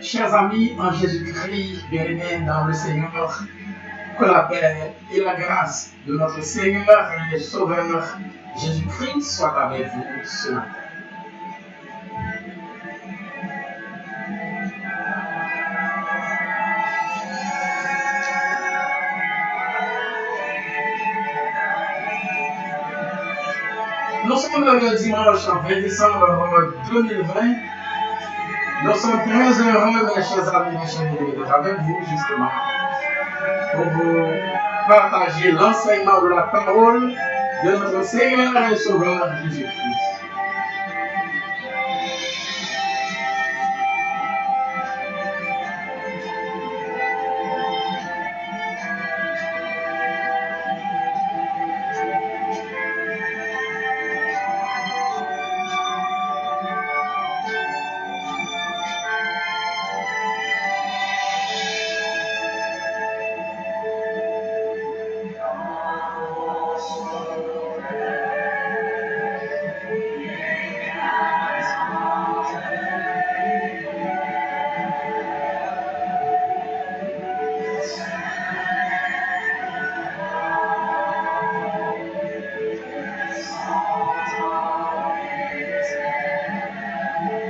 Chers amis en Jésus-Christ, bien-aimés dans le Seigneur, que la paix et la grâce de notre Seigneur et Sauveur Jésus-Christ soient avec vous ce matin. Nous sommes le dimanche 20 décembre 2020. Nous sommes très heureux, mes chers amis, mes chers amis, d'être avec vous justement pour vous partager l'enseignement de la parole de notre Seigneur et Sauveur Jésus-Christ.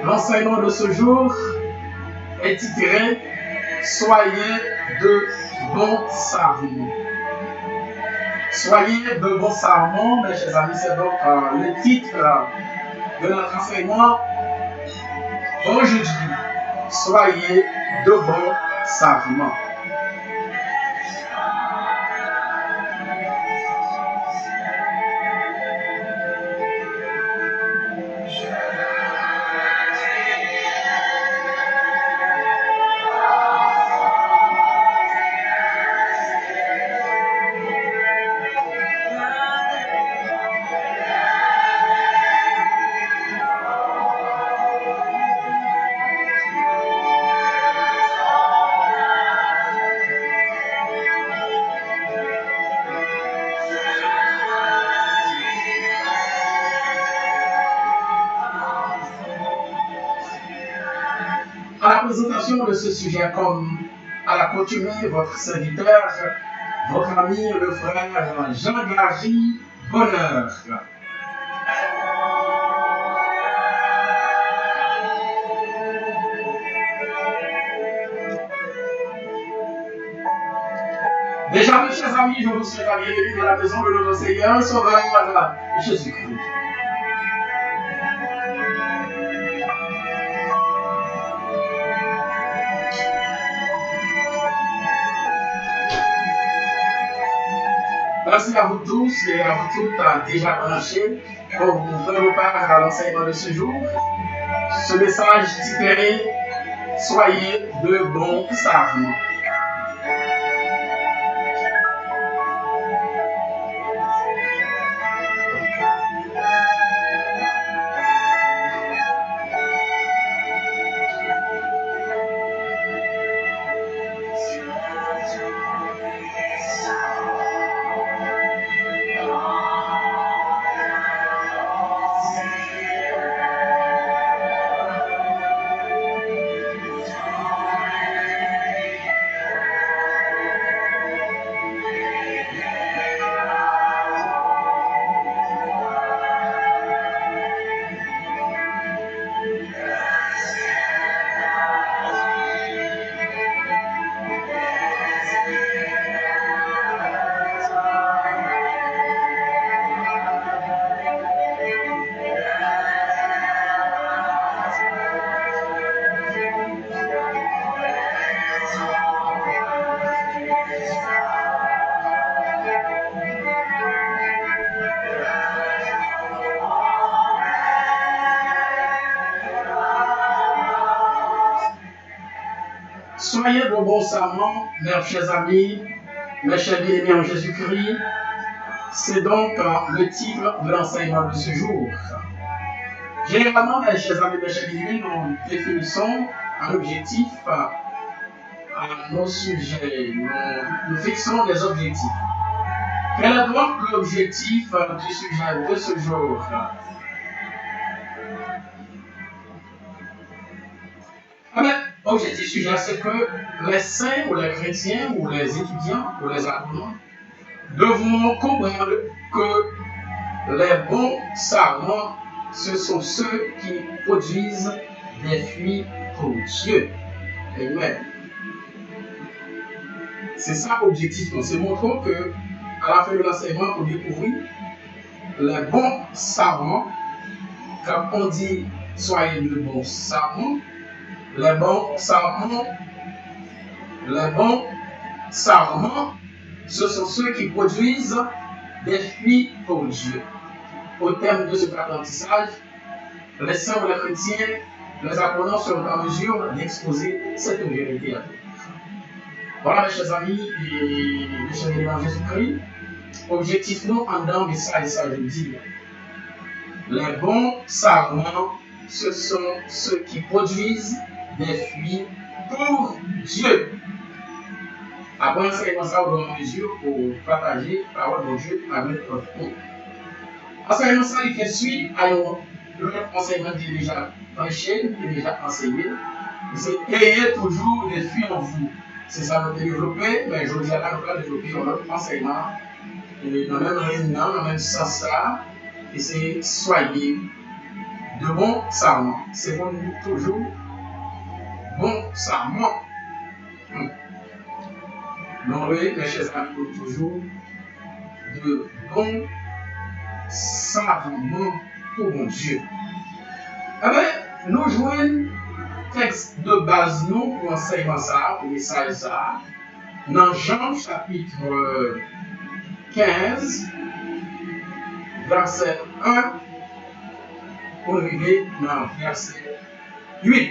L'enseignement de ce jour est titré « Soyez de bons servants ». Soyez de bons servants, mes chers amis, c'est donc le titre de notre enseignement aujourd'hui. Soyez de bons servants. À la présentation de ce sujet, comme à l'accoutumée, votre serviteur, votre ami, le frère Jean-Gary Bonheur. Déjà, mes chers amis, je vous souhaite la bienvenue dans la maison de notre Seigneur, Sauveur Jésus-Christ. Merci à vous tous et à vous toutes déjà branchés pour vous prendre part à l'enseignement de ce jour. Ce message titré « Soyez de bons servants ». Soyez de bons servants, mes chers amis, mes chers bien-aimés en Jésus-Christ. C'est donc le titre de l'enseignement de ce jour. Généralement, mes chers amis, mes chers bien-aimés, nous définissons un objectif à nos sujets. Nous fixons des objectifs. Quel est donc l'objectif du sujet de ce jour? objectif sujet, c'est que les saints ou les chrétiens ou les étudiants ou les apprenants devront comprendre que les bons savants, ce sont ceux qui produisent des fruits pour Dieu. Amen. C'est ça l'objectif. C'est montrer que à la fin de l'enseignement, on découvrir les bons savants. Quand on dit soyez de bons savants, les bons savants, ce sont ceux qui produisent des fruits pour Dieu. Au terme de cet apprentissage, les saints ou les chrétiens, les apprenants seront en mesure d'exposer cette vérité à tous. Voilà, mes chers amis et mes chers élèves en Jésus-Christ, objectif nous en dans message, ça veut dire les bons savants, ce sont ceux qui produisent des fruits pour Dieu. Après l'enseignement, ça vous donne mesure pour partager la parole de Dieu avec votre monde. L'enseignement, ça il fait suite à l'enseignement qui est déjà prêché, qui est déjà enseigné. C'est ayez toujours des fruits en vous. C'est ça notre développé, mais je vous dis à la nous allons développer notre enseignement. Et dans le même réunion, dans le même sens là, et c'est soyez de bons savants. C'est pour nous toujours bons savants. Donc oui, mes chers amis, pour toujours de bons savants pour mon Dieu. Eh bien, nous jouons texte de base nous pour enseignement ça, pour message ça, dans Jean chapitre 15, verset 1, pour arriver dans verset 8.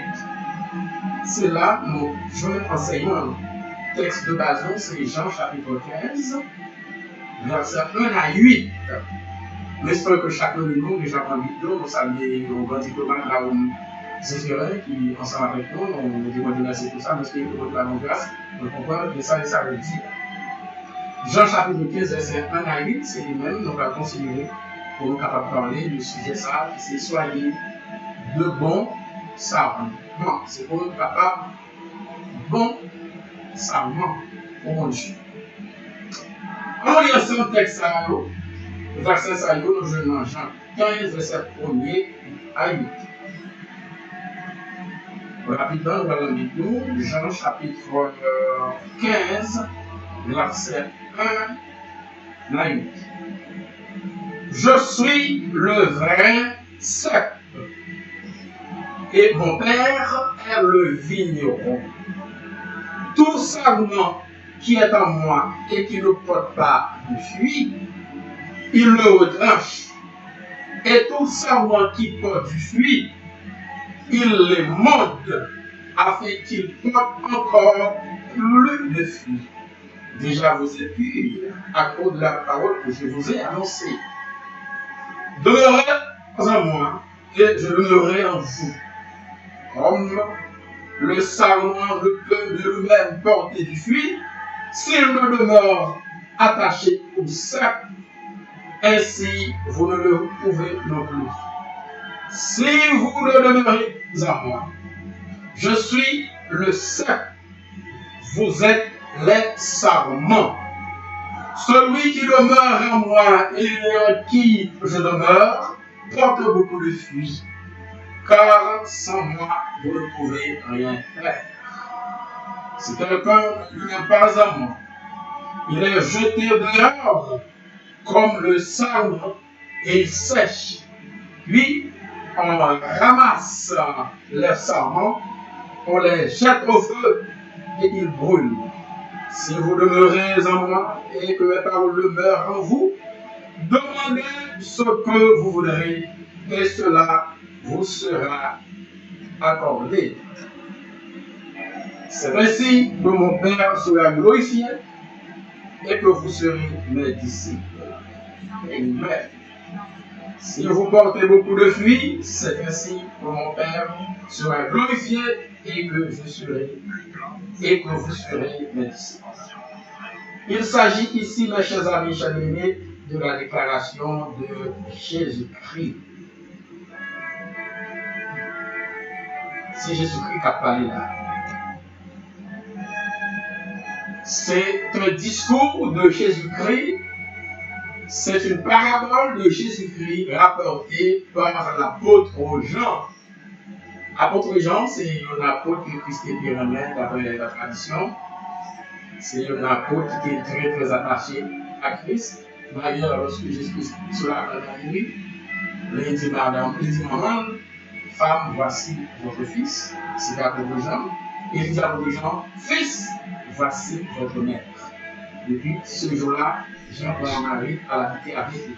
C'est là nous jouons enseignement. Texte de base nous, c'est Jean chapitre 15, verset 1 à 8. J'espère que chacun de nous, déjà en vidéo, nous saluons au grand diplomate Raoul Zéphirin qui, ensemble avec nous, nous demandons de merci pour ça, nous espérons que vous avez grâce de comprendre que ça veut dire. Jean chapitre 15, verset 1 à 8, c'est lui-même, nous allons considérer pour nous capables de parler du sujet ça, c'est soyez de bons savants. Non, c'est pour nous capables bons savants pour mon Dieu. On lit ensemble le texte ça, verset ça, nous jouons dans Jean 15, verset 1 à 8. Rapidement, nous allons lire Jean chapitre 15, verset 1 à 8. Je suis le vrai cep, et mon père est le vigneron. Tout sarment qui est en moi et qui ne porte pas de fruit, il le retranche. Et tout sarment qui porte du fruit, il les monte afin qu'il porte encore plus de fruits. Déjà vous êtes purs à cause de la parole que je vous ai annoncée. Demeurez en moi et je demeurerai en vous. Comme le sarment ne peut de lui-même porter du fruit s'il ne demeure attaché au cep, ainsi vous ne le pouvez non plus. Si vous ne demeurez en moi, je suis le cep, vous êtes les sarments. Celui qui demeure en moi et en qui je demeure porte beaucoup de fruits, car sans moi vous ne pouvez rien faire. Si quelqu'un n'est pas en moi, il est jeté dehors comme le sarment et il sèche. Puis on ramasse les sarments, on les jette au feu et ils brûlent. Si vous demeurez en moi et que mes paroles demeurent en vous, demandez ce que vous voudrez et cela vous sera accordé. C'est ainsi que mon Père sera glorifié et que vous serez mes disciples. Amen. Si vous portez beaucoup de fruits, c'est ainsi que mon Père sera glorifié et que vous serez mes disciples. Il s'agit ici, mes chers amis, chers aimés, de la déclaration de Jésus-Christ. C'est Jésus-Christ qui a parlé là. C'est un discours de Jésus-Christ. C'est une parabole de Jésus-Christ rapportée par l'apôtre Jean. L'apôtre Jean, c'est un apôtre que Christ est pyramide d'après la tradition. C'est un apôtre qui est très très attaché à Christ. D'ailleurs, lorsque Jésus-Christ sur la nuit, il dit Madame, il dit Maman, femme, voici votre fils. C'est l'apôtre Jean. Et il dit à l'apôtre Jean, Fils, voici votre maître. Depuis ce jour-là, Jean prend Marie à l'habiter avec lui.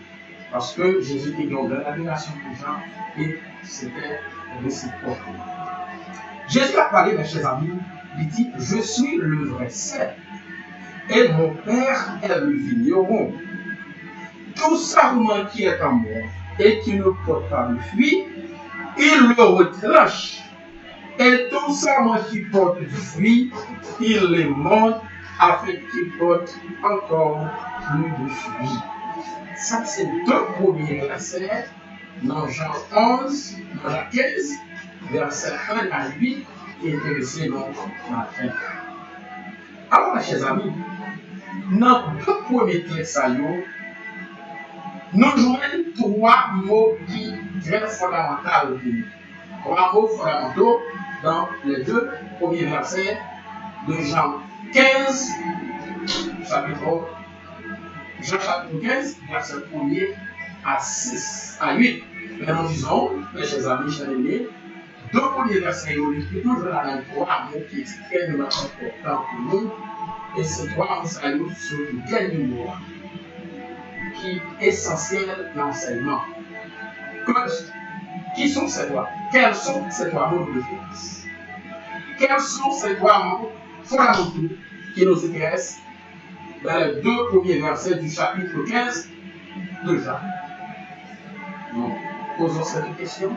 Parce que Jésus était dans l'admiration de Jean et c'était réciproque. Jésus a parlé, mes chers amis, il dit, je suis le vrai cep et mon Père est le vigneron. Tout sarment qui est en moi et qui ne porte pas de fruit, il le retranche. Et tout sarment qui porte du fruit, il les monte afin qu'il porte encore plus de fruits. Ça, c'est deux premiers versets dans Jean 11, dans Jean 15, versets 1 à 8, qui est intéressé dans la fin. Alors, mes chers amis, dans deux premiers textes, nous jouons trois mots qui sont très fondamentaux. Trois mots fondamentaux dans les deux premiers versets de Jean 15, chapitre 15, verset 1er à 6 à 8. Mais nous disons, mes chers amis, chers amis, deux premiers versets, nous toujours la même trois mots qui est extrêmement important pour nous. Et ces trois mots saluent sur le dernier mot qui est essentiel dans l'enseignement. Qui sont ces trois? Quels sont ces trois mots de référence? Quels sont ces trois mots fondamentaux qui nous intéressent dans les deux premiers versets du chapitre 15 de Jean? Nous posons cette question.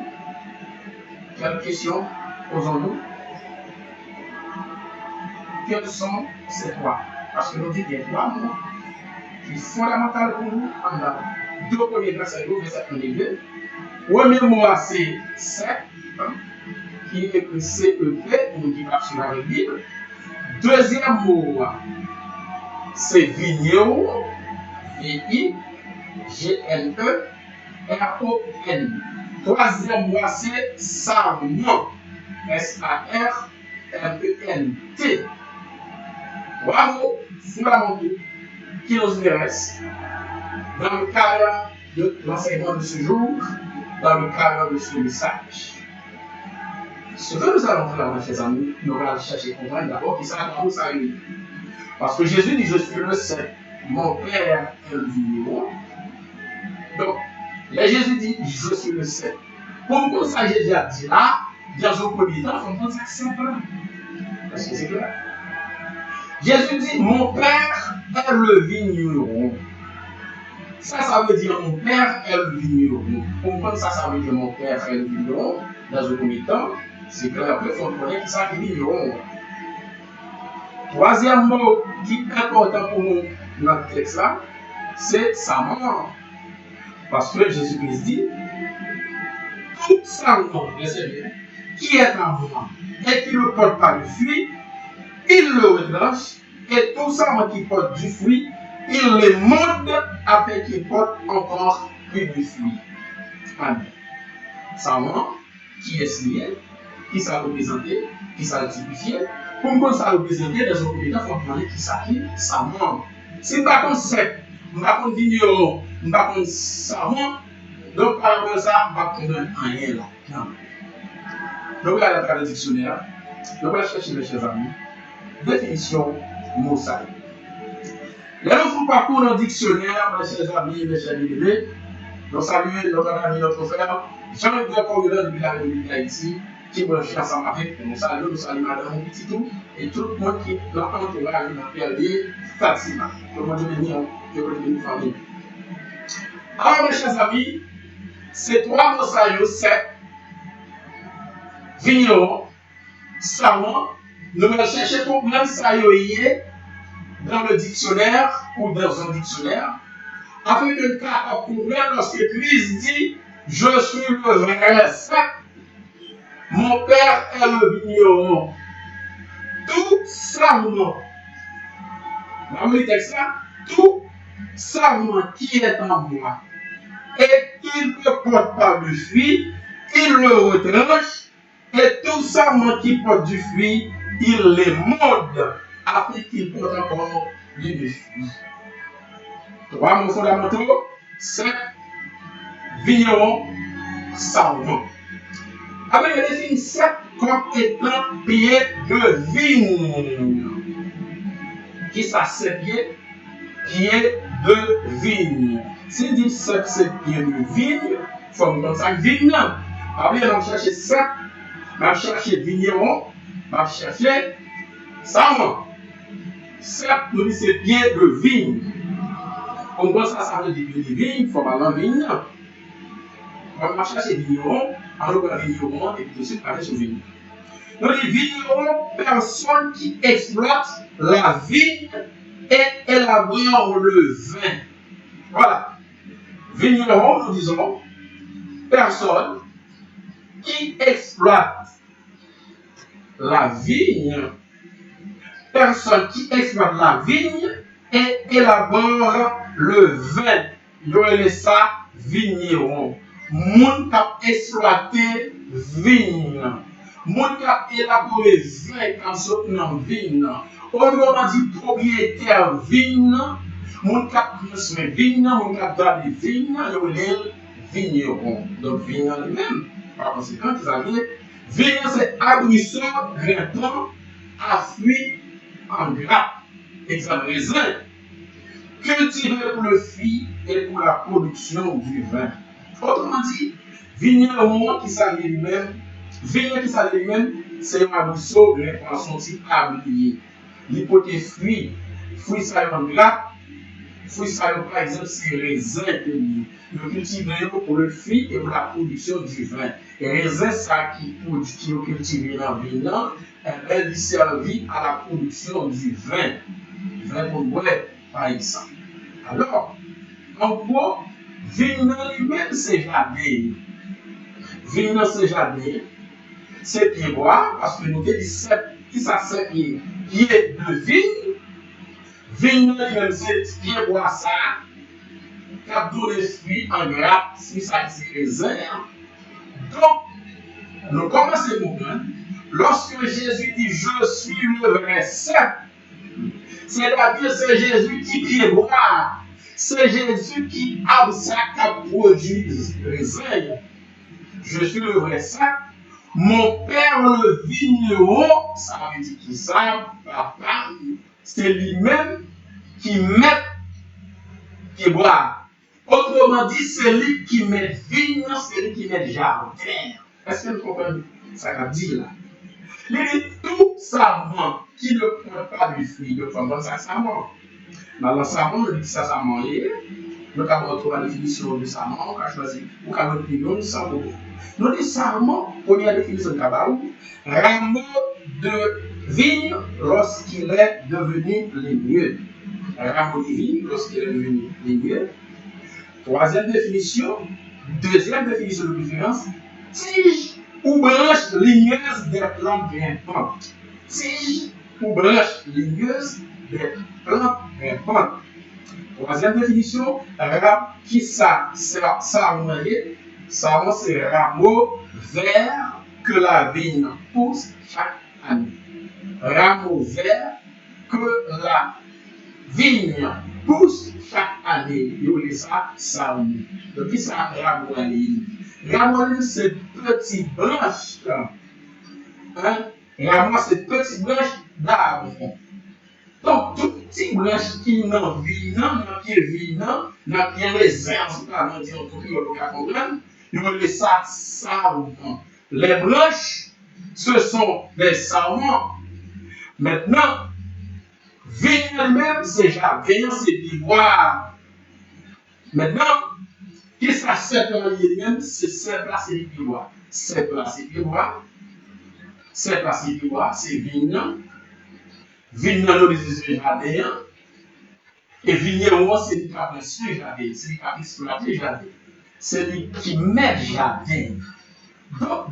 Quelle question posons-nous? Quels sont ces trois? Parce que nous disons qu'il y a trois mots qui sont fondamentaux pour nous en dans deux premiers versets, verset 1 et 2. Le premier mot, c'est cep, qui est écrit C-E-P, nous dit pas sur la Bible. Deuxième mot, c'est vigneron, V-I-G-N-E-R-O-N. Troisième mot, c'est sarment, S-A-R-M-E-N-T. Trois mots fondamentaux qui nous intéressent dans le cadre de l'enseignement de ce jour, dans le cadre de ce message. Ce que nous allons faire, mes chers amis, nous allons chercher à comprendre d'abord qui ça nous salue. Parce que Jésus dit, je suis le cep, mon Père est le vigneron. Donc, là, Jésus dit, je suis le cep. Pourquoi ça, Jésus a dit là, dans un premier temps, il faut prendre ça simple. Est-ce que c'est clair? Jésus dit, mon Père est le vigneron. Ça veut dire mon Père est le vigneron. Comprendre ça veut dire mon Père est le vigneron. Dans un premier temps, c'est clair qu'il faut connaître qui ça qui est vigneron. Troisième mot qui est important pour nous dans le texte là, c'est sarment. Parce que Jésus-Christ dit, tout sarment, qui est en moi et qui ne porte pas de fruit, il le retranche, et tout sarment qui porte du fruit, il le monte afin qu'il porte encore plus de fruits. Amen. Sarment, qui est signé, qui ça représenté, qui ça typifié. Pour que ça représente dans un premier temps, il faut demander qui ça qui, sarment. Si par contre c'est, par contre vigneron, par contre sarment, donc par rapport à ça, on va comprendre rien là. Donc là, dans le dictionnaire, donc on va chercher mes chers amis, définition mot salut. Là, nous faisons parcours dans le dictionnaire, mes chers amis, mes chers bébés. Nous saluons notre ami, notre frère, Jean-Yves Corridor depuis la République d'Haïti, qui est branché ensemble avec nous. Nous saluons Madame Petitou et tout le monde qui est dans l'entourage de Pierre Fatima. Tout le monde est venu, que vous êtes une famille. Alors, mes chers amis, ces trois mots salués, c'est vigneron, sarment. Nous allons chercher pour même saluer dans le dictionnaire ou dans un dictionnaire, afin que nous puissions comprendre lorsque Christ dit je suis le vrai cep, mon Père est le vigneron. Tout sarment Dans le texte là, tout sarment qui est en moi et qui ne porte pas de fruit, il le retranche, et tout sarment qui porte du fruit, il les mode afin qu'il porte encore du fruit. Trois mots fondamentaux, c'est vigneron, sarment. Alors, il définit ça comme étant pied de vigne. Qui ça, c'est pied? Pied de vigne. Si dit ça, c'est pied de vigne, il faut me donner ça vigne. Après, on va chercher ça, on va chercher vigneron, on va chercher sarment. Ça, nous dit c'est pied de vigne. On voit ça, ça veut dire pied de vigne, il faut aller en vigne. On va chercher vigneron, alors on va vigneron, et puis ensuite, aller sur vigne. Donc, les vignerons, personne qui exploite la vigne et élabore le vin. Voilà. Vigneron, nous disons, personne qui exploite la vigne, personne qui exploite la vigne et élabore le vin. Il y a ça, vigneron. Moun qui exploité vigne. Moun qui a élaboré vin quand sort dans vigne. Autrement dit, propriétaire vigne, moun qui a transmis vigne, moun qui a donné vigne, il y a vigneron. Donc, vigne lui-même, par conséquent, vous savez, vigne c'est arbrisseau, grimpant, à fruits en grappe, exemple raisin, cultivé pour le fruit et pour la production du vin. Autrement dit, vigneron qui s'allie lui-même, vigne qui s'allie lui-même, c'est un arbrisseau, grimpant son type arbrier. L'hypothèse fruit ça en grappe, fruit ça par exemple c'est raisin que nous cultivons pour le fruit et pour la production du vin. Et raisin ça qui est cultivé dans le vin, elle servit à la production du vin. Vin pour boire par exemple. Alors, en gros, vin lui-même c'est jardin. Vin c'est jardin, c'est pied bois parce que nous disons qui ça c'est pied de vigne. Vigne lui-même c'est pied bois ça, qui a donné des fruits en grappe, si ça c'est raisin. Donc, nous commençons à comprendre, lorsque Jésus dit je suis le vrai cep, c'est-à-dire c'est Jésus qui pied bois, c'est Jésus qui a ça qui produit raisin. Je suis le vrai cep. Mon père le vigneron, ça veut dire qui ça, papa, c'est lui-même qui met, qui boit. Autrement dit, c'est lui qui met vigne, c'est lui qui met jardin. Est-ce que vous comprenez ça qu'a dit là? Il dit tout savant qui ne prend pas du fruit de femme, ça savant. Dans le savant, on dit ça savant. Nous avons retrouvé la définition de savant, on a choisi, ou qu'on a retenu le savant. Nous disons sarment, première définition de Kabaou, rameau de vigne lorsqu'il est devenu ligneux. Rameau de vigne lorsqu'il est devenu ligneux. Troisième définition, deuxième définition de différence, tige ou branche ligneuse des plantes grimpantes. Tige ou branche ligneuse des plantes grimpantes. Troisième définition, qui ça, sarment, c'est rameau vert que la vigne pousse chaque année. Rameau vert que la vigne pousse chaque année. Il y a ça, sarment. Donc, qui ça, rameau ligne? Rameau c'est petite branche. Hein? Rameau c'est petite branche d'arbre. Donc, toute petite branche qui n'en vit, dans pied vinant, dans pied réserve, pas dire tout qui va comprendre, nous les ça sarment. Les branches, ce sont des sarments. Maintenant, vigne même, c'est jardin, c'est pivoire. Maintenant, qu'est-ce que ça c'est pour lui-même? C'est placer les pivoires. C'est placer les pivoires. C'est placer les pivoires, c'est vigne. Vigne, nous disons jardin. Et vigneron, c'est lui qui a placé le jardin, c'est lui qui a exploité le jardin. C'est lui qui met le jardin. Donc,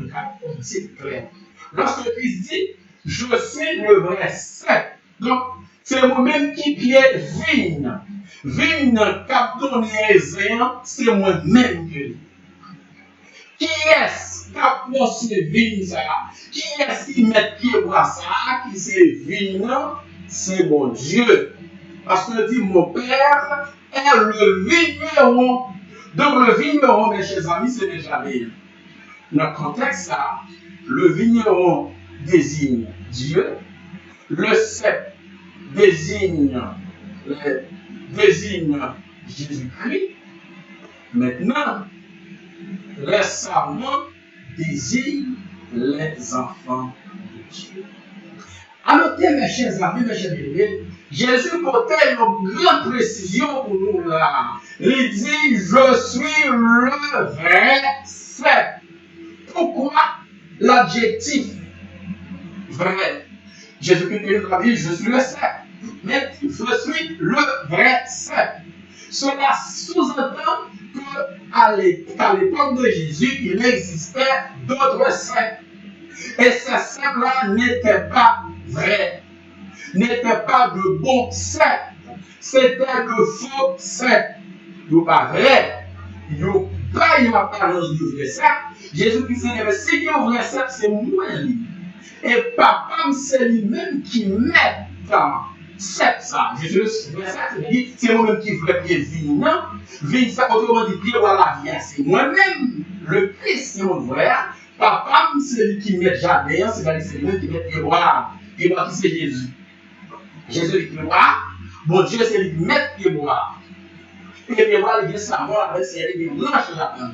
c'est clair. Lorsque Christ dit, je suis le vrai cep. Donc, C'est moi-même qui pied vigne. Vigne cap donné c'est moi-même que lui. Qui est-ce qui a placé vigne ça? Qui est-ce qui met pied bois ça? Qui c'est vigne? C'est mon Dieu. Parce que dit mon Père est le vigneron. Donc le vigneron, mes chers amis, c'est déjà bien. Dans le contexte là, le vigneron désigne Dieu. Le cep désigne Jésus-Christ. Maintenant, les serments désignent les enfants de Dieu. À noter, mes chers amis, mes chers bébés, Jésus portait une grande précision pour nous là. Il dit, je suis le vrai cep. Pourquoi l'adjectif vrai? Jésus-Christ a dit, je suis le cep. Mais je suis le vrai cep. Cela sous-entend qu'à l'époque de Jésus, il existait d'autres ceps. Et ces ceps-là n'étaient pas vrais, n'étaient pas de bons ceps. C'était de faux ceps. Ils ne pas vrai. Ils n'ont pas une apparence de vrai cep. Jésus-Christ dit, si il y a un vrai cep, c'est moi. Et papa, c'est lui-même qui met dans cep ça. Jésus, c'est moi-même qui veux pied vigne. Vigne, ça, autrement dit, pied à la vie. C'est moi-même, le Christ, c'est mon frère. Papa, c'est lui qui met jardin, c'est lui qui met pied bois. Pied bois qui c'est Jésus. Jésus qui boit. Bon Dieu, c'est lui qui met pied bois. Et pied bois, il y a sa mort avec ses blanches là-dedans.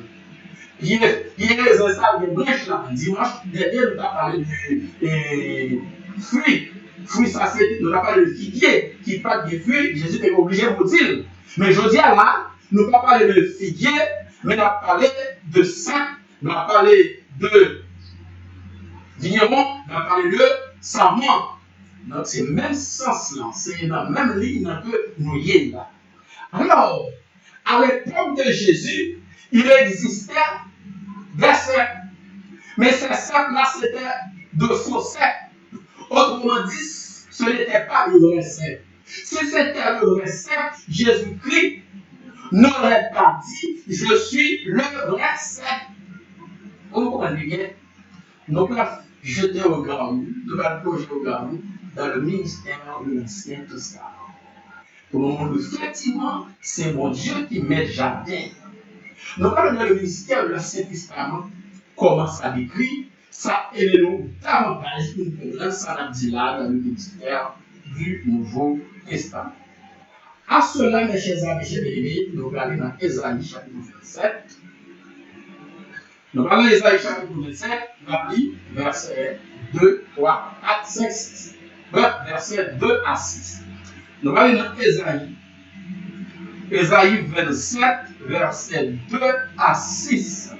Il y a les ensembles de blanches là. Dimanche dernier, nous avons parlé du fruit. Fruit, ça c'est, nous avons parlé de figuier qui parle de fruits. Jésus est obligé de vous dire. Mais je dis là, nous n'avons pas parlé de figuier, mais nous avons parlé de saint, nous avons parlé de vigneron, nous avons parlé de sarment. Donc c'est le même sens là, c'est dans la même ligne que nous y là. Alors, à l'époque de Jésus, il existait des ceps. Mais ces ceps-là, c'était de faux ceps. Autrement dit, ce n'était pas le vrai cep. Si c'était le vrai cep, Jésus-Christ n'aurait pas dit « Je suis le vrai cep ». Vous comprenez bien? Nous pouvons jeter au garou, nous pouvons plonger au garou dans le ministère de l'Ancien Testament. Pour le moment, effectivement, c'est mon Dieu qui met jardin. Nous parlons dans le ministère de l'Ancien Testament, comment ça décrit, ça aide nous davantage pour nous comprendre ça l'a dit là dans le ministère du Nouveau Testament. À cela, mes chers amis, chers bien-aimés, nous allons dans Ésaïe chapitre 27. Nous allons dans Ésaïe chapitre 27, nous allons lire versets 2, 3, 4, 5, 6. Versets 2 à 6. Nous allons dans Ésaïe. Ésaïe 27, versets 2 à 6.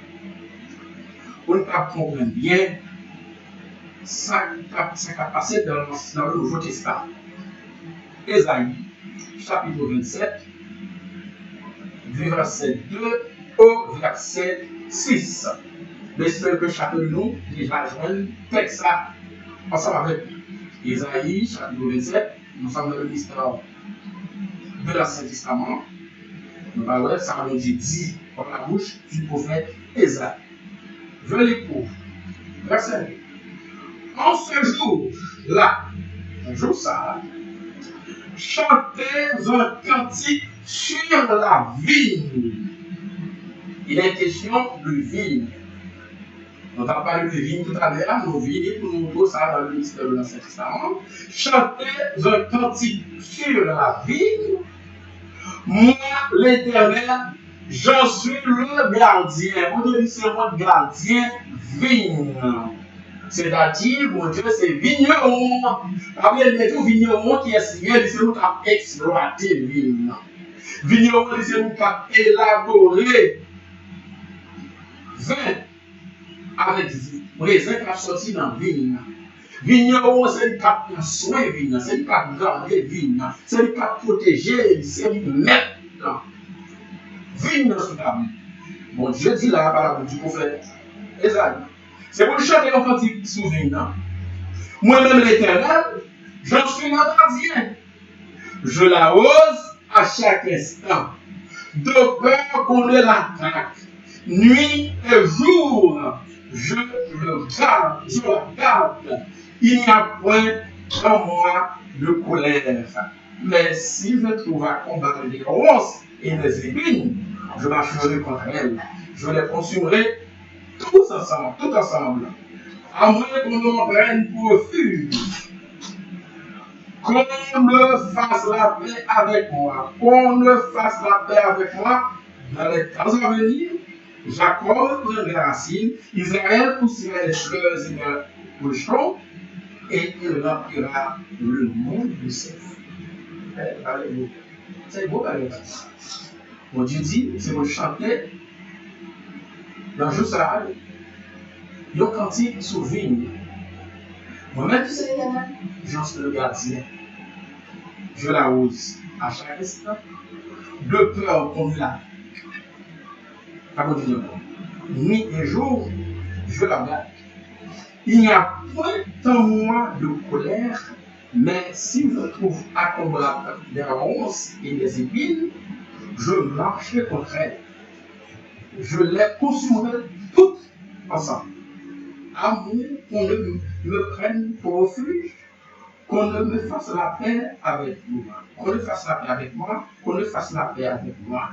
Pour nous comprendre bien ça qui a passé dans le Nouveau Testament. Ésaïe, chapitre 27, du verset 2 au verset 6. J'espère que chacun de nous déjà joint le texte ensemble avec Ésaïe, chapitre 27. Nous sommes dans le mystère de l'Ancien Testament. Nous parlons, ça nous dit par la bouche du prophète Ésaïe. Je l'éprouve. Verset 2. En ce jour-là, un jour ça, chantez un cantique sur la vigne. Il est question de vigne. On a parlé de vigne tout à l'heure, nos vignes, pour nous trouver ça dans le ministère de l'Ancien Testament. Chantez un cantique sur la vigne. Moi, l'Éternel, j'en suis le gardien. Mon Dieu, c'est mon gardien vigne. C'est-à-dire, mon Dieu, c'est vigneron. Après, il y a tout vigneron qui est signé, c'est nous qui avons exploité le vigne. Vigneron, c'est nous qui avons élaboré vin avec raisin qui a sorti dans la vigne. Vigneron, c'est lui qui a pris soin de vigne, c'est lui qui a gardé vigne, c'est lui qui a protégé, c'est lui qui met dans vigne sous la vie. Bon, Dieu dit là, par la bouche du prophète Ésaïe. C'est pour chanter un cantique sous vigne. Moi-même, l'Éternel, j'en suis le gardien. Je l'arrose à chaque instant, de peur qu'on ne l'attaque. Nuit et jour, je le garde, je la garde. Il n'y a point en moi de colère. Mais si je trouve à combattre les ronces et les épines, je marcherai contre elles. Je les consumerai tous ensemble, tout ensemble. À moins qu'on me prenne pour refuge. Qu'on ne fasse la paix avec moi. Qu'on ne fasse la paix avec moi dans les temps à venir. Jacob prendra les racines, Israël poussera les fleurs et les rejetons, et il remplira le monde de ses fruits. C'est beau, mon Dieu dit, c'est vous chanter dans le ça, il y a un cantique sur vigne. Moi-même, tu sais, j'en suis le gardien. Je l'arrose à chaque instant, de peur qu'on l'a. Pas bon Dieu. Nuit et jour, je la garde. Il n'y a point en moi de colère, mais si je trouve à combattre des ronces et des épines, je marcherai contre elles. Je les consumerai toutes ensemble. À moins qu'on ne me prenne pour refuge, qu'on ne me fasse la paix avec moi. Qu'on ne fasse la paix avec moi, qu'on ne fasse la paix avec moi.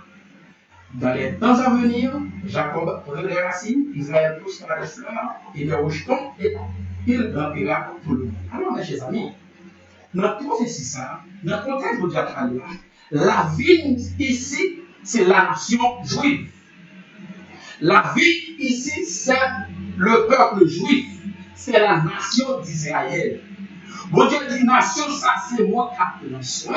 Dans les temps à venir, Jacob prendra les racines, Israël poussera les fleurs et les rejetons, et il remplira tout le monde. Alors, mes chers amis, dans la prophétie, ça, dans le contexte de Dieu, la vie ici, c'est la nation juive. La vie ici, c'est le peuple juif. C'est la nation d'Israël. Bon Dieu dit, nation, ça, c'est moi qui ai pris soin.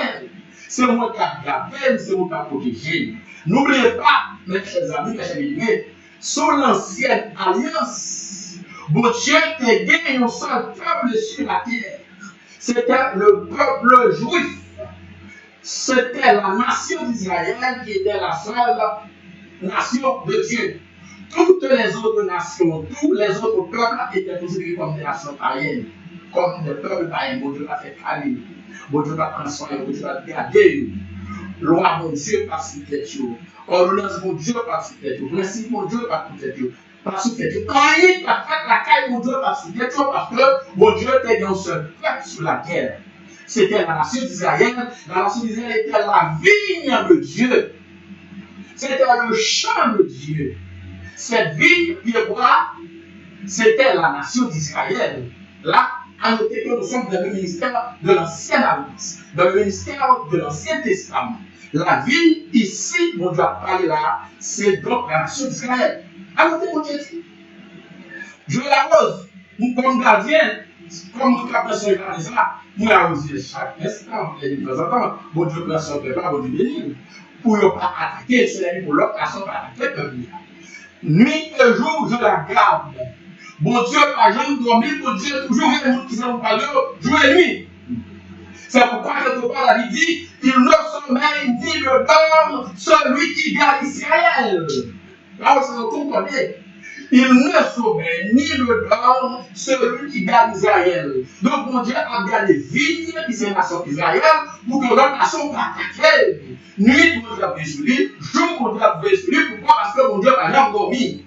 C'est moi qui ai gardé, c'est moi qui ai protégé. N'oubliez pas, mes chers amis, mes chers amis, sous l'ancienne alliance, bon Dieu t'a gagné un seul peuple sur la terre. C'était le peuple juif. C'était la nation d'Israël qui était la seule nation de Dieu. Toutes les autres nations, tous les autres peuples étaient considérés comme des nations païennes, comme des peuples païens. Bon Dieu va faire calmer, bon Dieu va prendre soin, bon Dieu va garder. Loi, mon Dieu, pas sous tête. Ordonnance, mon Dieu, pas sous tête. Principe, mon Dieu, pas sous tête. Pas sous tête. Quand il a fait la caille, mon Dieu, pas sous tête, parce que mon Dieu était un seul peuple sur la terre. C'était la nation d'Israël. La nation d'Israël était la vigne de Dieu. C'était le champ de Dieu. Cette vigne, c'était la nation d'Israël. Là, à noter que nous sommes dans le ministère de l'Ancienne Alliance, dans le ministère de l'Ancien Testament. La ville ici, mon Dieu a parlé là, c'est donc la nation d'Israël. À noter, mon Dieu dit, je l'arrose, comme gardien, comme nous avons son gardien, nous l'arrosons chaque instant, et de temps en temps, mon Dieu prend son peuple, mon Dieu bénit, pour ne pas attaquer, c'est pour l'autre façon, pas attaquer le peuple. Nuit et jour, je la garde. Bon Dieu, pas jamais dormir, bon Dieu, toujours les gens qui sont parlé, jour et nuit. C'est pourquoi quelque part la Bible dit, il ne sommeille ni ne dort celui qui garde Israël. Là, on se comprenez. Il ne sommeille ni ne dort celui qui garde Israël. Donc, mon Dieu a gardé vigne, qui c'est la nation d'Israël, pour que l'autre nation pas attaquer. Nuit, mon Dieu a veillé sur lui, jour, mon Dieu a veillé sur lui. Pourquoi? Parce que mon Dieu n'a jamais dormi.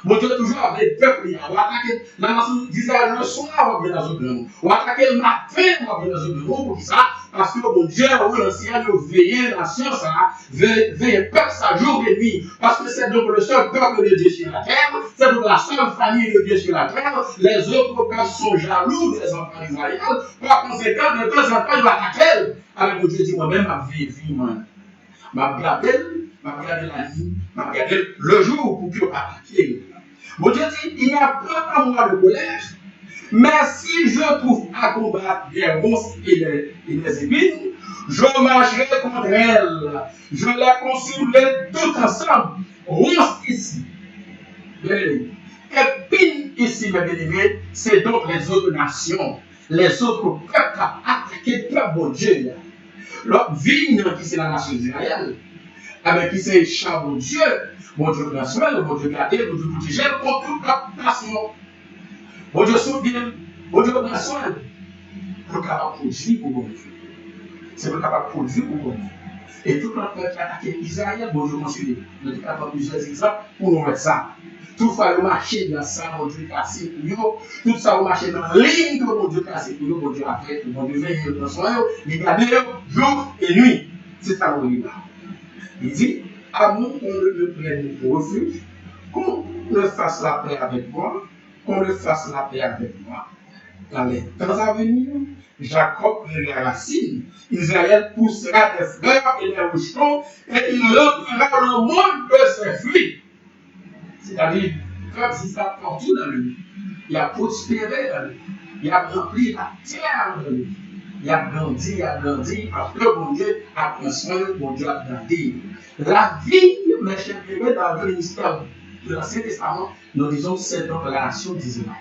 Mon Dieu toujours avec le peuple, on va attaquer la nation d'Israël le soir, on va venir dans une on va attaquer le matin, on va venir dans une pour ça, parce que mon Dieu, l'ancien, veiller la science, veiller le peuple, ça jour et nuit, parce que c'est donc le seul peuple de Dieu sur la terre, c'est donc la seule famille de Dieu sur la terre, les autres peuples sont jaloux des enfants d'Israël, par conséquent, de temps en temps, ils vont attaquer. Alors mon Dieu dit, moi-même, ma vie, moi, ma garder la nuit, ma garder le jour pour que pas attaquer. Mon Dieu dit, il n'y a pas en moi de colère, mais si je trouve à combattre les ronces et les épines, je marcherai contre elles. Je les consumerai toutes ensemble. Ronces ici, épines ici, mes bien-aimés, c'est donc les autres nations, les autres peuples à attaquer le peuple, mon Dieu. L'autre vigne qui c'est la nation d'Israël, avec qui c'est champ, mon Dieu. Mon Dieu national, mon Dieu gardé, mon Dieu protégé contre toute la nation. Mon Dieu soutient, mon Dieu national, pour capable produire pour mon Dieu. C'est pour capable de produire pour bon Dieu. Et tout le monde qui a attaqué Israël, bon Dieu consulé. Nous avons capable plusieurs exemples pour nous mettre ça. Tout ça, le marché dans ça, bon Dieu cassé pour eux. Tout ça, le marché dans la ligne que bon Dieu cassé pour eux. Bon Dieu a fait, bon Dieu veille, il prend soin, il garde jour et nuit. C'est ça qu'on dit là. Il dit, amour qu'on le prenne pour refuge, qu'on le fasse la paix avec moi, qu'on le fasse la paix avec moi. Dans les temps à venir, Jacob les racines, Israël poussera des fleurs et des rucherons, et il remplira le monde de ses fruits. C'est-à-dire, comme si ça partout dans lui, il a prospéré dans lui, il a rempli la terre de lui, il a grandi, parce que mon Dieu a pris soin, mon Dieu a gardé. La vie, mes chers amis, dans le ministère de l'Ancien Testament, nous disons c'est donc la nation d'Israël.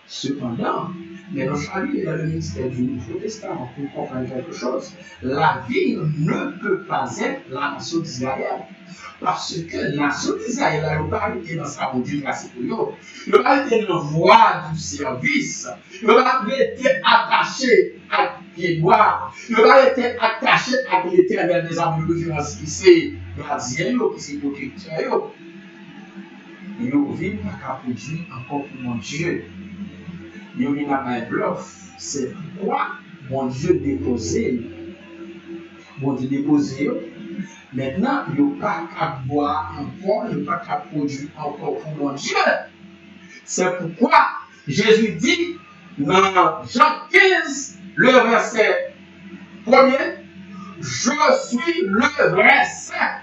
Cependant, mais nos familles dans le ministère du Nouveau Testament pour comprendre quelque chose. La vie ne peut pas être la nation d'Israël. Parce que la nation d'Israël n'a pas été dans sa conduite classique. Il n'a pas été dans la voie du service. Il n'a pas été attaché à pied-bois. Il n'a pas été attaché à l'éternel des armes de défense qui c'est gardien, qui c'est protecteur. Il ne vit pas produire encore pour mon Dieu. Il n'y a pas un bluff. C'est pourquoi mon Dieu déposé. Mon Dieu déposé. Maintenant, il n'y a pas qu'à boire encore, il n'y a pas qu'à produire encore pour mon Dieu. C'est pourquoi Jésus dit dans Jean 15, le verset 1er, je suis le vrai saint.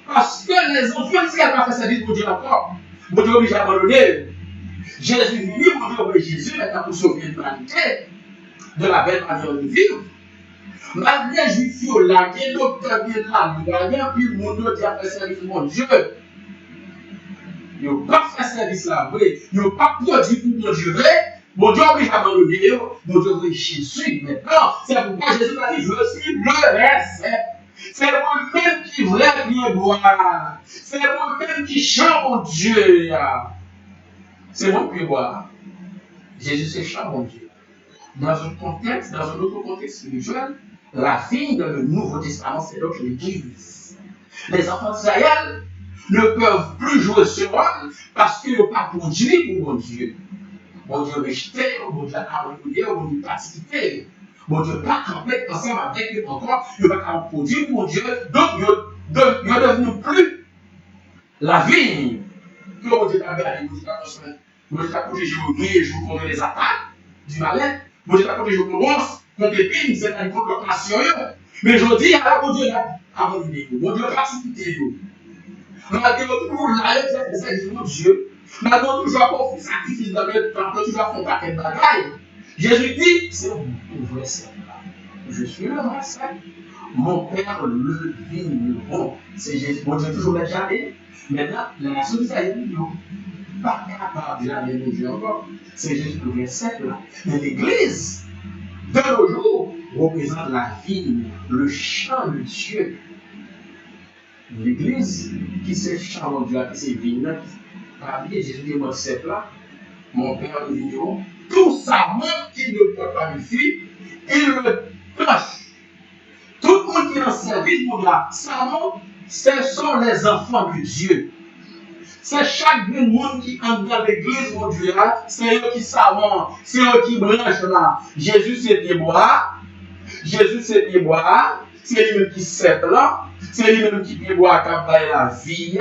Parce que les enfants ici n'ont pas fait service pour Dieu encore. Mon Dieu obligé à abandonner. Jésus vit, mon Dieu obligé Jésus maintenant pour sauver l'humanité de la belle manière de vivre. Malgré Juif, là, il y a docteur qui est là, il y a puis le monde qui a fait service, mon Dieu. Il n'a pas fait service là, vrai. Il n'a pas produit pour mon Dieu, vrai. Mon Dieu oblige à abandonner, mon Dieu oblige Jésus. Maintenant, c'est pourquoi Jésus a dit, je suis le reste. C'est moi-même qui vrai bien boire. C'est moi-même qui chante mon Dieu. C'est moi qui boire. Jésus c'est chant mon Dieu. Dans un contexte, dans un autre contexte spirituel, la vie dans le Nouveau Testament, c'est donc l'Église. Les enfants d'Israël ne peuvent plus jouer ce rôle parce qu'ils n'ont pas produit pour mon Dieu. Mon Dieu rejeté, mon Dieu abandonné, mon Dieu participé. Mon Dieu pas campé ensemble avec eux encore, il n'a pas produit pour mon Dieu, donc il n'est devenu plus la vie que mon Dieu a gardé, mon Dieu a protégé contre les attaques du malin, mon Dieu a protégé contre les pines, c'est une proclamation. Mais je dis, mon Dieu a abandonné, mon Dieu a participé. Malgré tout, là, c'est mon Dieu. Malgré tout, je vais faire sacrifice dans le temple, tu vas faire un paquet de bagailles. Jésus dit, c'est un vrai saint. Je suis le vrai saint. Mon Père le vigneron. C'est Jésus. Mon Dieu, toujours l'a jamais. Maintenant, la nation d'Israël, n'est pas capable de jamais nous dire encore. C'est Jésus le vrai saint là. Mais l'Église, de nos jours, représente la vigne, le champ de Dieu. L'Église qui s'est champ de Dieu, qui s'est vigne, parmi Jésus dit, moi, c'est là, mon Père le vigneron, tout ça, même qui ne peut pas le faire, il le planche. Tout le monde qui est en service pour là, ce sont les enfants de Dieu. C'est chaque monde qui entre dans l'église, mon Dieu, c'est eux qui savent, c'est eux qui branchent là. Jésus, c'est pied bois. Jésus, c'est pied bois. C'est lui-même qui sait là. C'est lui-même qui pied bois qui a la vie.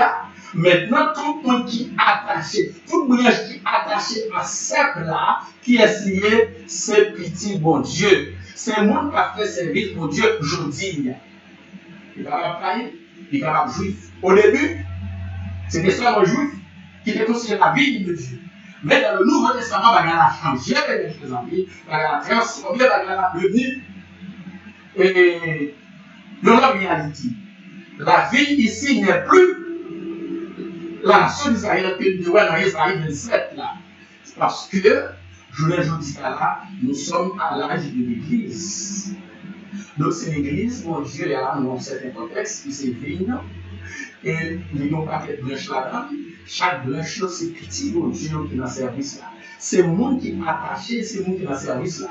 Maintenant, tout le monde qui est attaché, toute branche qui est attachée à cette là, qui est signé, c'est petit bon Dieu. C'est le monde qui a fait service pour Dieu aujourd'hui. Il est capable de païen, il est capable de juif. Au début, c'était seulement juif qui était considéré la vie de Dieu. Mais dans le Nouveau Testament, il a changé, mes chers amis, il a transformé, il a devenu de la réalité. La vie ici n'est plus la nation d'Israël que nous voyons dans Isaïe 27 là. Parce que, je l'ai dit là, nous sommes à l'âge de l'Église. Donc c'est l'Église, mon Dieu, est là dans un certain contexte, qui s'est vigne, et il n'y a pas de branche là-dedans. Chaque branche, c'est petit, mon Dieu, qui est dans le service là. C'est le monde qui est attaché, c'est le monde qui est dans le service là.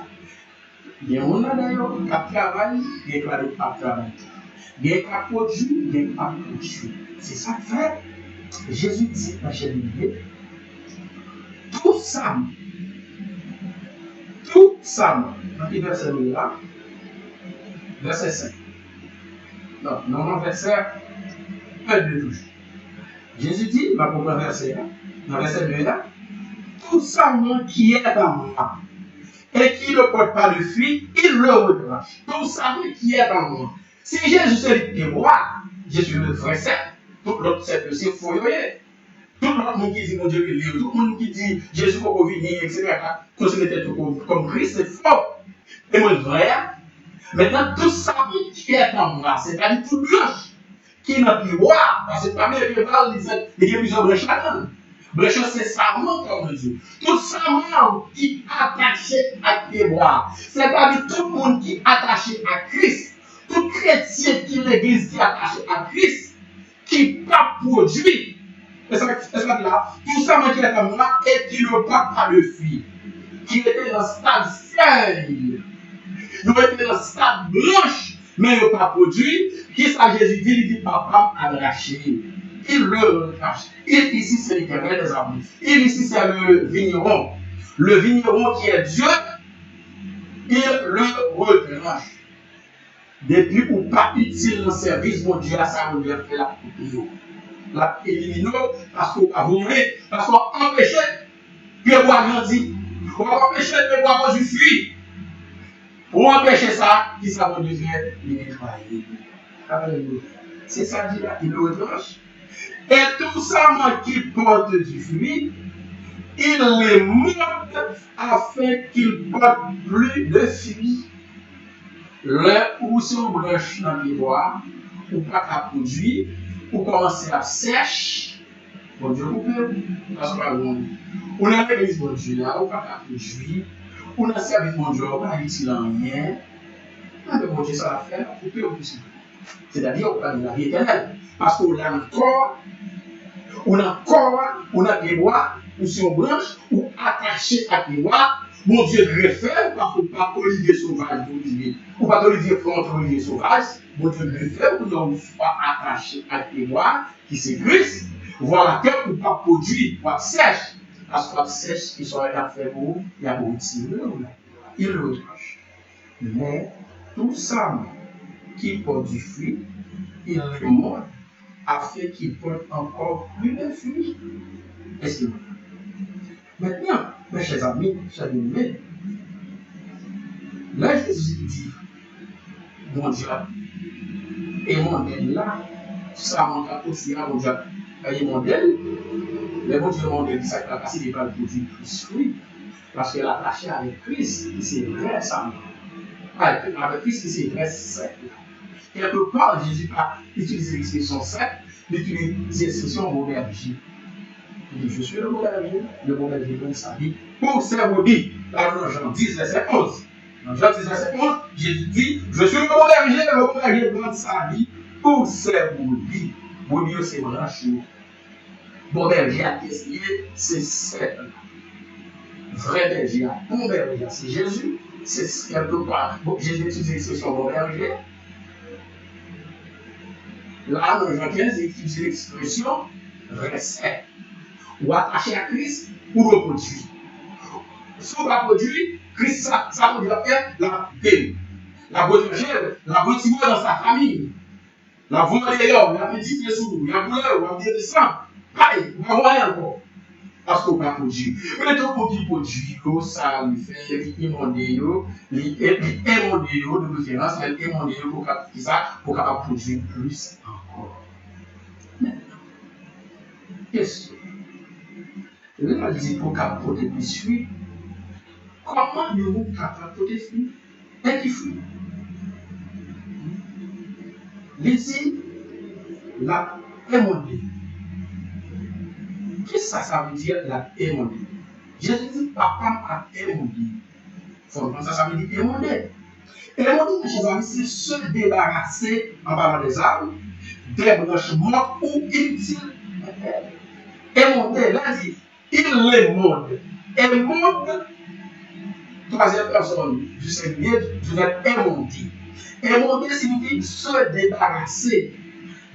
Il y a un d'ailleurs qui travaille, il y a qui travaille. Il y a qui produit, il y a qui produit. C'est ça que fait. Jésus dit, ma chère Bible, tout ça, dans le verset là, verset 5. Non, verset 1, 2, toujours. Jésus dit, ma propre verset, dans verset 2 là, tout ça qui est dans moi et qui ne porte pas le fruit, il le retranche. Tout ça qui est dans moi. Si Jésus se dit que moi, je suis le vrai cercle, tout l'autre cercle c'est faux. Tout le monde qui dit mon Dieu, tout le monde qui dit Jésus va venir, etc., considère comme Christ, c'est faux. Et moi, vrai. Maintenant, tout ça qui est en moi, c'est-à-dire tout blanche, qui n'a plus voir, parce que parmi les rivales, il y a plusieurs brèches là-dedans. Brèche, c'est sarment, comme Dieu. Tout sarment qui est attaché à tes bras, c'est-à-dire tout le monde qui est attaché à Christ, tout chrétien qui est l'église qui est attaché à Christ, qui n'a pas produit. Et ça là, tout ça qui est à moi et qui ne porte pas le fruit, qui était dans le stade feuille, nous étions dans le stade blanche, mais il n'a pas produit. Qui ça Jésus dit, il dit papa a arraché. Il le arrache. Il ici c'est l'Éternel des armées. Il ici c'est le vigneron. Le vigneron qui est Dieu, il le retranche. Depuis ou pas utile dans le service, mon Dieu, ça nous a fait la coupe. La éliminer parce qu'on a volé, parce qu'on a empêché que bois grandit. On va empêcher que bois manger fruit. Pour empêcher ça, qui ça va devenir les nettoyer. C'est ça dit là, il le retranche. Et tout ça qui porte du fruit, il les monte afin qu'ils portent plus de fruits. Là où sont branches dans les bois, ou pas qu'à produire, ou commencer à sèche, bon Dieu vous peut, parce qu'on on a l'église bon Dieu là, ou pas qu'à produire, on a servi mon Dieu, on va utiliser rien, mais bon Dieu ça va faire, vous pouvez aussi. C'est-à-dire, on parle de la vie éternelle, parce qu'on a un corps, on a des bois, ou sur une branche, ou attaché à des bois. Mon Dieu greffé, parce qu'on pas olivier sauvage, ou pas olivier contre olivier sauvage. Mon Dieu greffé, pour nous soit attaché à des bois, qui c'est Christ. Voilà que pour pas produire, pour sèche. Parce que sèche, ils sont à faire pour, il y a beaucoup de signes, il le retranche. Mais tout ça qui porte du fruit, il le montre afin qu'il porte encore plus de fruits. Est-ce que maintenant, mes chers amis, chers amis, là Jésus dit, mon Dieu, et mon Dieu là, ça montre aussi à mon Dieu, et mon Dieu, mais mon Dieu, mon Dieu, ça la capacité de pas produire plus de fruits, parce que l'attaché avec Christ, c'est vrai, ça. Avec Christ, c'est vrai, c'est quelque part, Jésus a utilisé l'expression sec, il utilise l'expression bon berger. Il dit, je suis le bon berger donne sa vie pour ses brebis. Dans Jean 10, verset 11. Dans Jean 10, verset 11, Jésus dit, je suis le bon berger donne sa vie pour ses brebis. Brebis, c'est branché. Bon berger à tester, c'est sec. Vrai berger, bon berger, c'est Jésus. C'est quelque part. Bon, Jésus utilise l'expression bon berger. Là, dans Jean 15, il utilise l'expression recette. Ou attaché à Christ, ou reproduire. Si on va produire, Christ, ça veut dire faire la paix. La protéger, la retirer dans sa famille. La voler dehors, la petite sous, la voler, la dire de sang. Pareil, on va voir encore. Parce qu'on va produire. Mais tout pour qu'il produit, ça lui fait émonder, de préférence, mais émonder pour capable produire plus encore. Maintenant, question. Là, il dit pour capable produire plus fruits. Comment nous sommes capables de produire fruits? Et qui fruits? Il dit, la émonder. Qu'est-ce que ça veut dire la émonder? Jésus dit, papa a émondé. Ça veut dire émonder. Émonder, mes chers amis, c'est se débarrasser, en parlant des arbres, des branches mortes ou inutiles. Émonder, là, dit, il les monde. Émonde, troisième personne du singulier, vous êtes émonté. Émonter signifie se débarrasser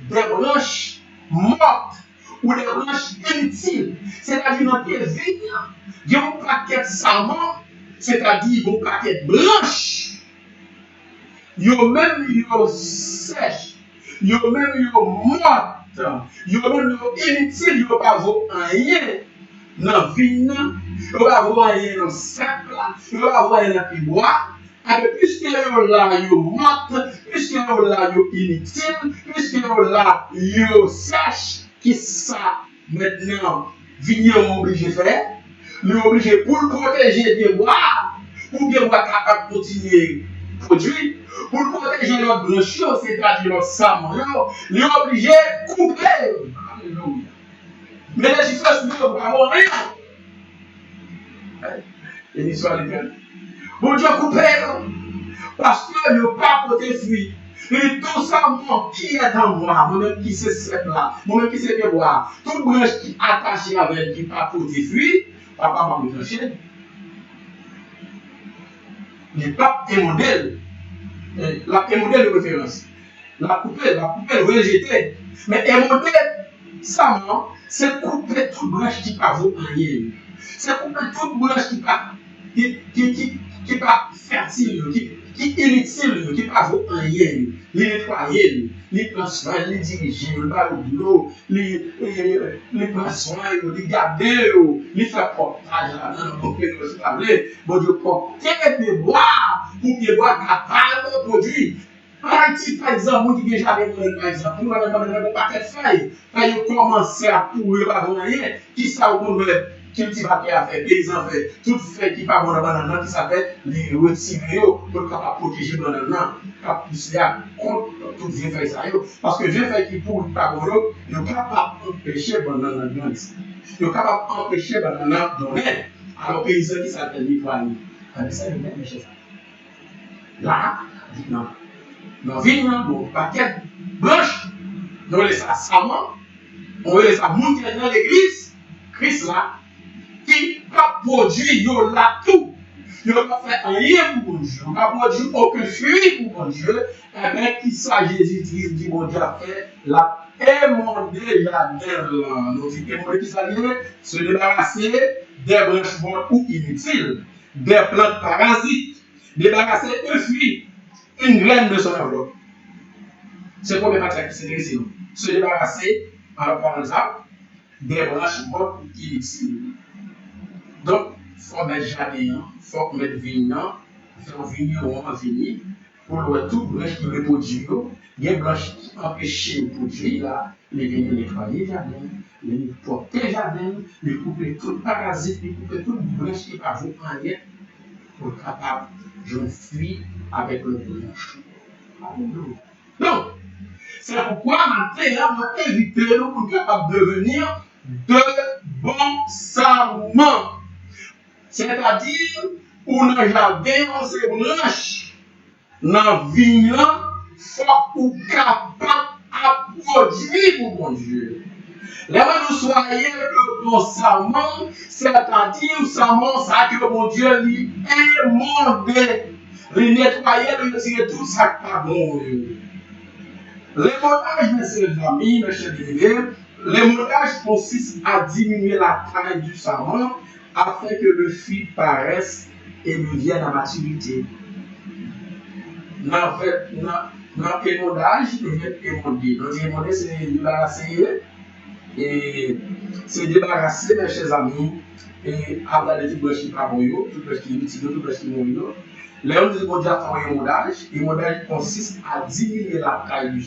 des branches mortes ou des branches inutiles. C'est-à-dire dans tes vignes, il y a un paquet de saumon, c'est-à-dire un paquet de branches. Yo même yo sèche, yo même yo morte, yo même yo inutile, yo pas vaut rien dans vigne, yo pas vaut rien dans sèche là, yo pas vaut rien dans pibois. Puisque yo là yo morte, puisque yo là yo inutile, puisque yo là yo sèche, qui ça maintenant vigne obligé de faire? Nous obligé pour protéger des bois, pour que bois capable de continuer à produire. Pour protéger notre branche, c'est-à-dire notre saumon, il est obligé de couper. Alléluia. Mais les chiffres ne vont pas mourir. Et l'histoire est belle. Bon Dieu, coupez. Parce que il n'y a pas porté fruit. Et tout saumon qui est dans moi, moi-même qui se sèche là, moi-même qui se fait boire, toute branche qui est attachée avec qui pas porté fruit, papa m'a mis tranché. Il n'est pas un modèle. La modèle de référence. La couper, rejeter. Mais un modèle, ça, c'est couper toute branche qui pas vaut rien. C'est couper toute branche qui pas fertile, qui inutile, qui pas vaut rien. Les nettoyer, les prendre soin, les diriger, les barrer de l'eau, les prendre soin, les garder, les faire portage là-dedans, pour que nous se parler. Bon Dieu, pour que boire, pour que boire capable de produire. Par exemple, vous qui déjà avez par exemple, nous avons un paquet de feuilles, feuilles commencent à pourrir par rien, qui ça vous pouvez cultivateur à faire, paysan fait, toute feuille qui pas bon dans banane, qui s'appelle les retirer pour capable protéger banane, capable pousser contre toutes les feuilles ça parce que les feuilles qui pourrissent pas bon, ils sont capables d'empêcher banane de grandir. Ils sont capables d'empêcher banane de donner. Alors paysan qui s'appelle nettoyer. Avec ça, il met mes chefs. Là, non. Dans vigne, dans paquet blanche, on laisse ça saumon, on laisse ça monter dans l'église, Christ là, qui pas produit yo là tout. Il n'a pas fait rien pour bon Dieu, il n'a pas produit aucun fruit pour bon Dieu. Et bien, qui ça Jésus dit, bon Dieu a fait, la émondé la terre là. Donc, il émondé qui ça dit, se débarrasser des branches mortes ou inutiles, des plantes parasites, débarrasser un fruit, une graine de son enveloppe. C'est le premier matériel qui s'est dressé. Se débarrasser, par exemple, des branches mortes ou inutiles. Donc, il faut mettre jardin, il faut mettre vignon, il faut vigneron en vigny, pour le tout branche qui reproduit, il y a des branches qui empêchent de produire, là, les vignes nettoyer le jardin, les porter le jardin, les couper tout parasite, les couper toute branche qui va vous prendre pour être capable de fuir avec le branche. Donc, c'est pourquoi maintenant, on va éviter pour être capable de devenir de bons sarments. C'est-à-dire, ou dans le jardin, on se branche, dans le vigne, il faut ou capable à produire pour bon Dieu. Là, nous soyons le bon sarment, c'est-à-dire, sarment, ça que bon Dieu lui émondé, lui nettoyer, lui retirer tout ça qui n'est pas bon. L'émondage, mes amis, mes chers bien-aimés, l'émondage consiste à diminuer la taille du sarment afin que le fruit paraisse et devienne à maturité. Dans l'émondage, il devient émondé. Donc, émondé, c'est débarrasser. Et c'est débarrasser, mes chers amis, et après les branches qui ne sont pas bonnes, toutes les qui sont utiles, toutes les qui sont bonnes. Là, on dit qu'on a fait un émondage. L'émondage consiste à diminuer la taille du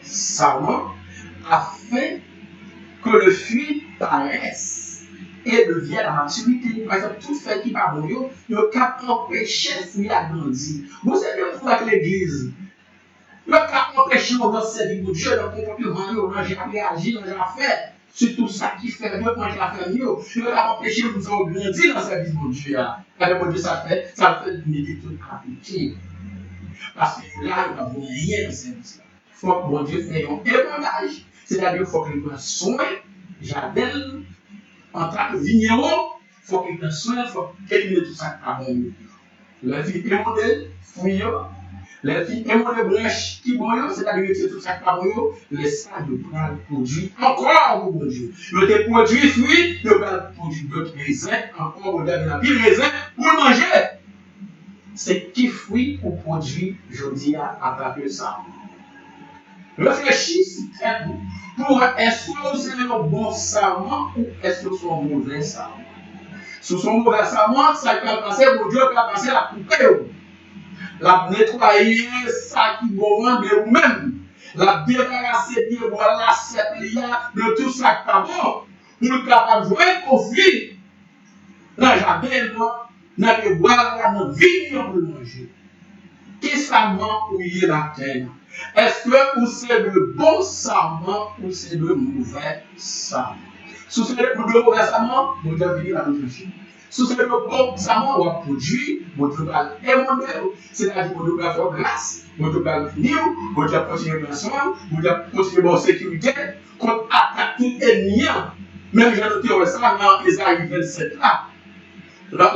sarment afin que le fruit paraisse et devienne à maturité. Par exemple, tout fait qui n'est pas bon, il est capable d'empêcher le fruit à grandir. Vous savez, vous avec l'église. Il est capable d'empêcher le grand service de Dieu dans le comportement, dans j'ai réagi, dans j'ai fait. C'est tout ça qui fait mieux quand j'ai fait mieux. Il est capable d'empêcher le grand grandir dans le service de Dieu. Quand le Dieu ça fait de toute capacité. Parce que là, il n'y a pas rien dans le service. Il faut que mon Dieu fasse un émondage. C'est-à-dire qu'il faut qu'il prenne soin, jardin, en tant que vigneron, il faut qu'il prenne soin, il faut qu'il élimine tout ça qui n'est pas bon. Les filles émondées, fruits, les filles émondées branches qui bon, c'est-à-dire que c'est tout ça qui va bon, les ça de prendre produit encore pour bon Dieu. Ils ont produit fruits, ils ont produit d'autres raisins, encore bon Dieu, il y a pile raisin pour manger. C'est qui fruit pour produire, je dis à travers ça. Réfléchissez très bien pour est-ce que c'est un bon serment ou est-ce que c'est un mauvais serment. Si c'est un mauvais serment, ça peut passer, mon Dieu peut passer la couper. La nettoyer, ça qui bon de vous-même. La débarrasser bien, voilà, cette liya de tout ça qui est bon. Pour le capable de jouer conflit. Dans le jardin, dans le bois, dans le vie, pour le manger. Qui serment ou y est la terre? Est-ce que c'est le bon serment ou c'est le mauvais serment? Si c'est le mauvais serment, mon Dieu va venir à notre vie. Si c'est le bon serment, on va produire, mon Dieu va émonder, c'est-à-dire mon Dieu va faire grâce, mon Dieu va venir, mon Dieu va continuer à soin, mon Dieu va continuer à sécurité, contre attaque tout ennemi. Même j'ai noté ça dans Isaïe 27 là.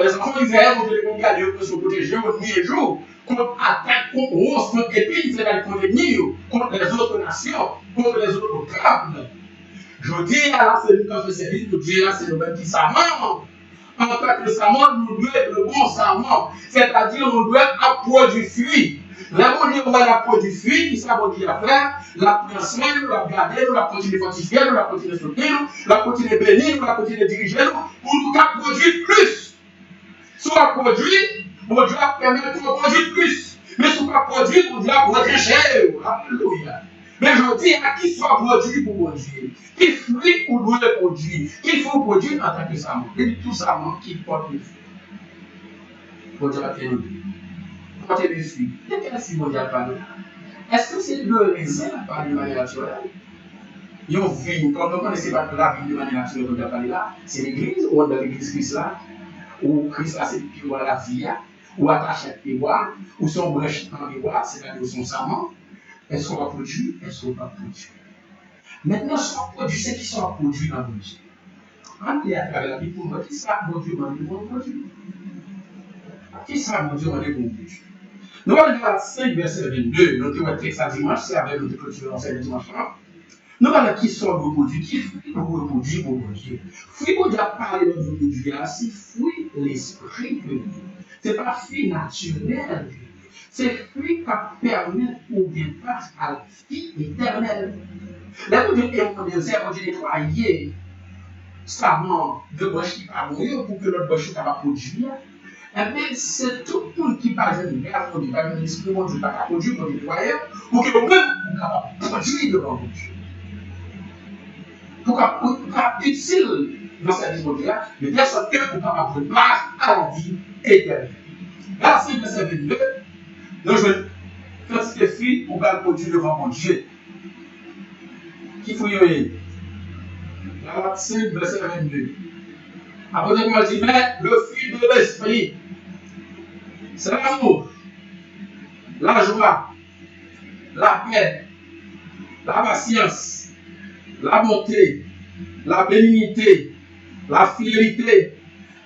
Les enfants d'Israël ont été regardés pour se protéger au nuit et jour. Contre attaque, contre rose, contre épine, c'est-à-dire contre l'ennemi, contre les autres nations, contre les autres peuples. Je dis à la cellule quand je service, je dis à c'est le même qui s'amende. En tant que serment, nous devons être le bon serment. C'est-à-dire, nous devons produire fruit. La bonne on va la produire fruit, qui ça va dire à faire, la prendre soin, nous la garder, nous la continuer fortifier, nous la continuer soutenir, nous la continuer bénir, nous la continuer diriger, pour nous produire plus. Si on va produire, mon Dieu va permettre de produire plus. Mais si on va produire, mon Dieu va produire cher. Alléluia. Mais je dis à qui soit produit pour produire, qui fruit pour doit produire, qu'il faut produire en tant que serment. Et tout serment qui porte le fruit. Mon Dieu va tenir. Porter le fruit. Et qu'est-ce que mon Dieu a parlé? Est-ce que c'est le raisin par de manière naturelle? Ils ont vu, quand on ne connaissait pas que la vie de manière naturelle, on a parlé là, c'est l'église, ou dans l'église Christ là, ou Christ là, c'est le pied la vie, ou attaché à pied ou son brèche dans les bois, c'est-à-dire son serment. Est-ce qu'on va produire? Est-ce qu'on va produire? Maintenant, ce qu'on produit, c'est qui sont produits dans le Dieu. Entrez à travers la Bible pour voir qui ça, mon Dieu, m'a dit bon produit. Qui ça, mon Dieu, m'a dit bon produit. Nous allons dans 5, verset 22, nous avons texte à dimanche, c'est avec notre clôture en dimanche. Nous allons qui sont vos produits, qui fruit vos produits, vos produits. Fruit, on a parlé de vos produits, c'est fruit l'esprit de Dieu. Ce n'est pas fruit naturel. C'est fruit qui permet ou bien passe à la vie éternelle. Là où Dieu est mon désir, on dit nettoyer savant de bouche qui va mourir pour que notre bouche soit capable de produire. Eh bien, c'est tout le monde qui passe à l'univers, on dit pas un esprit, on dit pas produire pour nettoyer, pour que vous-même vous capable de produire devant Dieu. Pour qu'être utile dans cette vie mondiale, de telle sorte que vous capable de place à la vie éternelle. Là, c'est verset 22. Donc, je vais faire ce fruit pour qu'elle produise devant mon Dieu. Qui fouille? La 5, verset 22. Après, moi, je dis, mais le fruit de l'esprit, c'est l'amour, la joie, la paix, la patience, la bonté, la bénignité, la fidélité,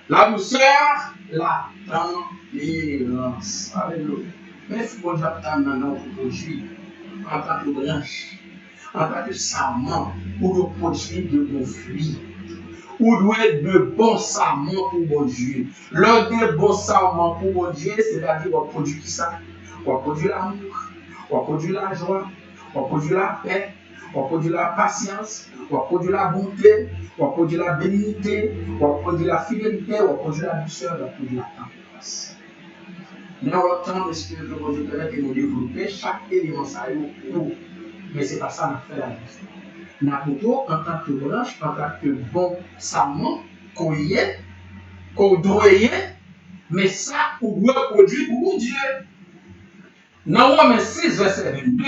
la douceur, la tempérance. Alléluia. Mais il faut que j'attende maintenant pour produire en tant que branche, en tant que serment, pour produire de bons fruits. Ou doit être de bons serments pour bon Dieu. L'un des bons serments pour bon Dieu, c'est-à-dire qu'on produit qui ça? On produit l'amour, on produit la joie, on produit la paix, on produit la patience, on produit la bonté, on produit la bénignité, on produit la fidélité, on produit la douceur, on produit la tempérance. Nous avons le temps de ce que nous Dieu permet de nous développer chaque élément ça pour. Mais ce n'est pas ça qu'on fait la vie. Nous avons en tant que branche, en tant que bon serment, qu'on y est, qu'on doit y être, mais ça, on doit produire pour Dieu. Dans Romains 6, verset 22,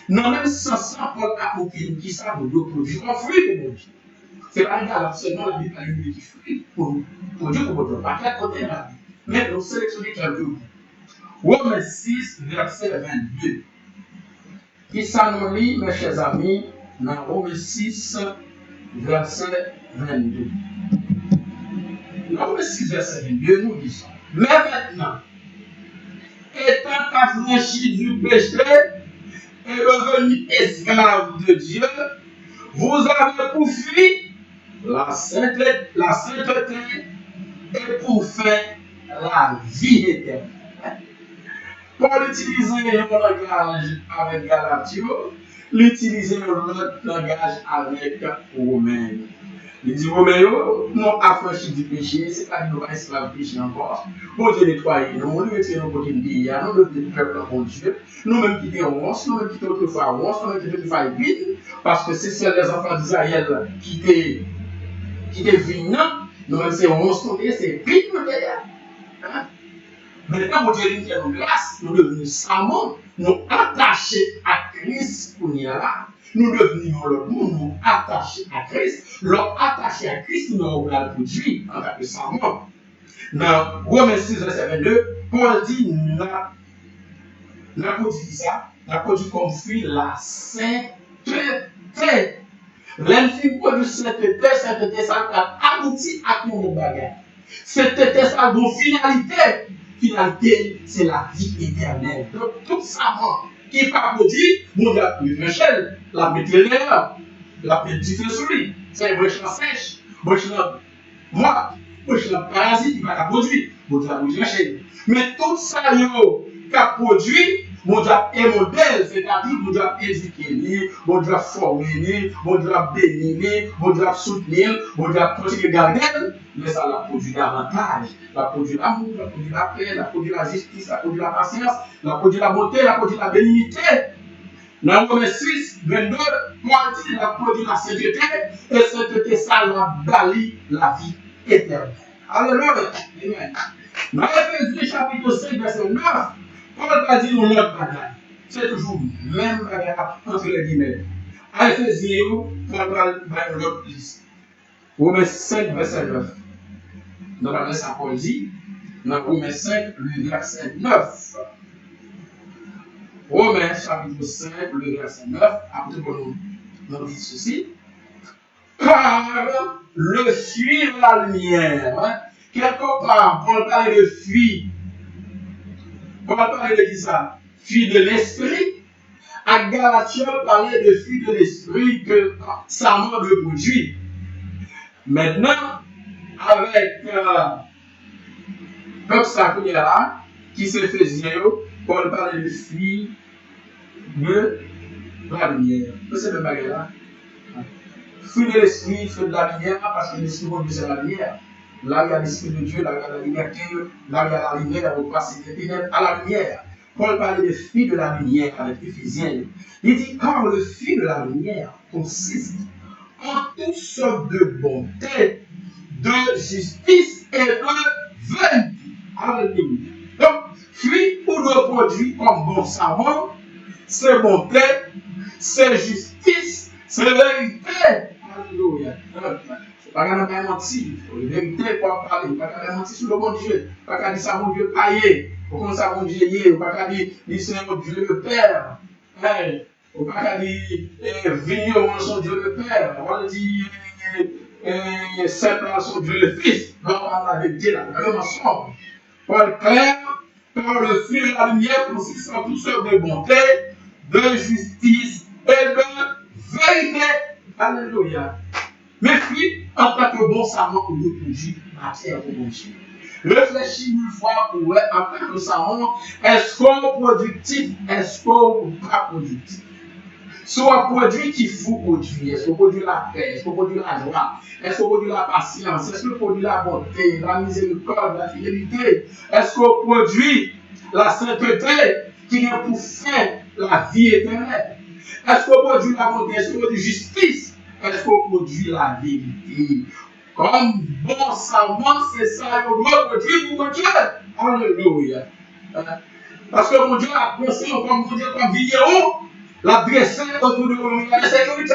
dans même sens, Paul a aucune qui ça, on doit produire un fruit pour Dieu. Ce n'est pas égal, seulement la Bible a une qui fruit pour Dieu, pour Dieu, pas qu'à côté de la Bible. Mais nous sélectionnons quelques mots. Romains 6, verset 22. Qui ça nous lit, mes chers amis, dans Romains 6, verset 22. Dans Romains 6, verset 22, nous lisons. Mais maintenant, étant affranchi du péché et devenu esclave de Dieu, vous avez pour fuir la sainteté et pour faire la vie éternelle. Pour utiliser un langage avec Galatio, l'utiliser un autre langage avec Romain. Il dit Romain, non affranchi du péché, c'est pas nous esclaves péché encore. Bon Dieu nettoyer nous, nous mettons nos côtés de pays, nous devenons peuple en Dieu, nous-mêmes qui étions once, nous-mêmes qui étions autrefois once, nous-mêmes qui étions faillibles, parce que c'est seuls les enfants d'Israël qui étaient vignants, nous-mêmes c'est once, c'est vite derrière. Maintenant, mon Dieu dit nous grâce, nous devenons savants, nous attachés à Christ pour nous là. Nous devenons le monde, nous attachés à Christ. L'homme attaché à Christ, nous avons le produit en tant que savants. Dans Romains 6, verset 22, Paul dit n'a produit ça, n'a produit comme fruit la sainteté. L'enfant produit sainteté, ça aboutit à tout le bagage. Sainteté, ça a une finalité. Finalité, c'est la vie éternelle. Donc, tout ça, qui n'est pas produit, mon Dieu a pris une échelle, la météore, la petite sur lui. C'est un brèche sèche, brèche moi, brèche parasite qui va la produire. Mon Dieu a pris une échelle. Mais tout ça, qui a produit, mon Dieu a un modèle, c'est-à-dire, mon Dieu a éduqué, mon Dieu a formé, mon Dieu a béni, mon Dieu a soutenu, mon Dieu a continué à garder, mais ça l'a produit davantage. La produit l'amour, la produit la paix, la produit la justice, la produit la patience, la produit la bonté, la produit la bénignité. Dans Romains 6, 22, Paul dit la produit la sainteté, et sainteté, ça l'a bali la vie éternelle. Alléluia. Amen. Dans Éphésiens chapitre 5, verset 9, Paul va dire l'autre bagaille. C'est toujours le même bagaille entre les guillemets. À Éphésiens, Paul va dire l'autre liste. Romains 5, verset 9. Dans la verset Paul dit, dans Romains 5, le verset 9. Romains chapitre 5, le verset 9, après qu'on nous dit ceci. Car le fuir la lumière, quelque part, Paul parle de fuir. Paul parle de qui ça? Fuir de l'esprit. À Galatien, parlait de fuir de l'esprit que ça m'a de produit. Maintenant, avec comme ça qu'il y a là, qui se faisait, Paul parle de fuir de la lumière. C'est le bagage là. Fuir de l'esprit, fuir de la lumière, parce que l'esprit de Dieu c'est la lumière. Là, il y a l'esprit de Dieu, là, il y a la liberté, là, il y a la lumière, on passe des ténèbres à la lumière. Paul parlait de fuir de la lumière avec Éphésiens. Il dit, car le fuir de la lumière consiste en toutes sortes de bonté, de justice et de vérité. Alléluia. Donc, fuir ou de produit comme bon savant, c'est bonté, c'est justice, c'est vérité. Alléluia. Pas qu'à pas mentir, la vérité, pas parler, pas qu'à mentir sur le bon Dieu, pas qu'à dire ça, mon Dieu, payer, comment ça, mon Dieu, y est, pas qu'à dire, c'est mon Dieu le Père, ou pas qu'à dire, venir au son Dieu le Père, on dit, c'est son Dieu le Fils, non, on a la vérité, là, le mensonge. Paul clair, par le feu de la lumière consiste en toutes sortes de bonté, de justice et de vérité. Alléluia. Mais puis, en tant que bon savant, on doit produire matière pour bon Dieu. Réfléchis une fois pour en tant que savant, est-ce qu'on est productif, est-ce qu'on n'est pas productif? Soit produit qu'il faut produire, est-ce qu'on produit la paix, est-ce qu'on produit la joie, est-ce qu'on produit la patience, est-ce qu'on produit la bonté, la miséricorde, la fidélité, est-ce qu'on produit la sainteté qui vient pour faire la vie éternelle, est-ce qu'on produit la bonté, est-ce qu'on produit la justice, est-ce qu'on produit la vérité? Comme bon savant, c'est ça qu'on doit produire pour Dieu. Alléluia. Parce que mon Dieu a pensé comme vous dire comme vidéo, la dresser autour de la sécurité.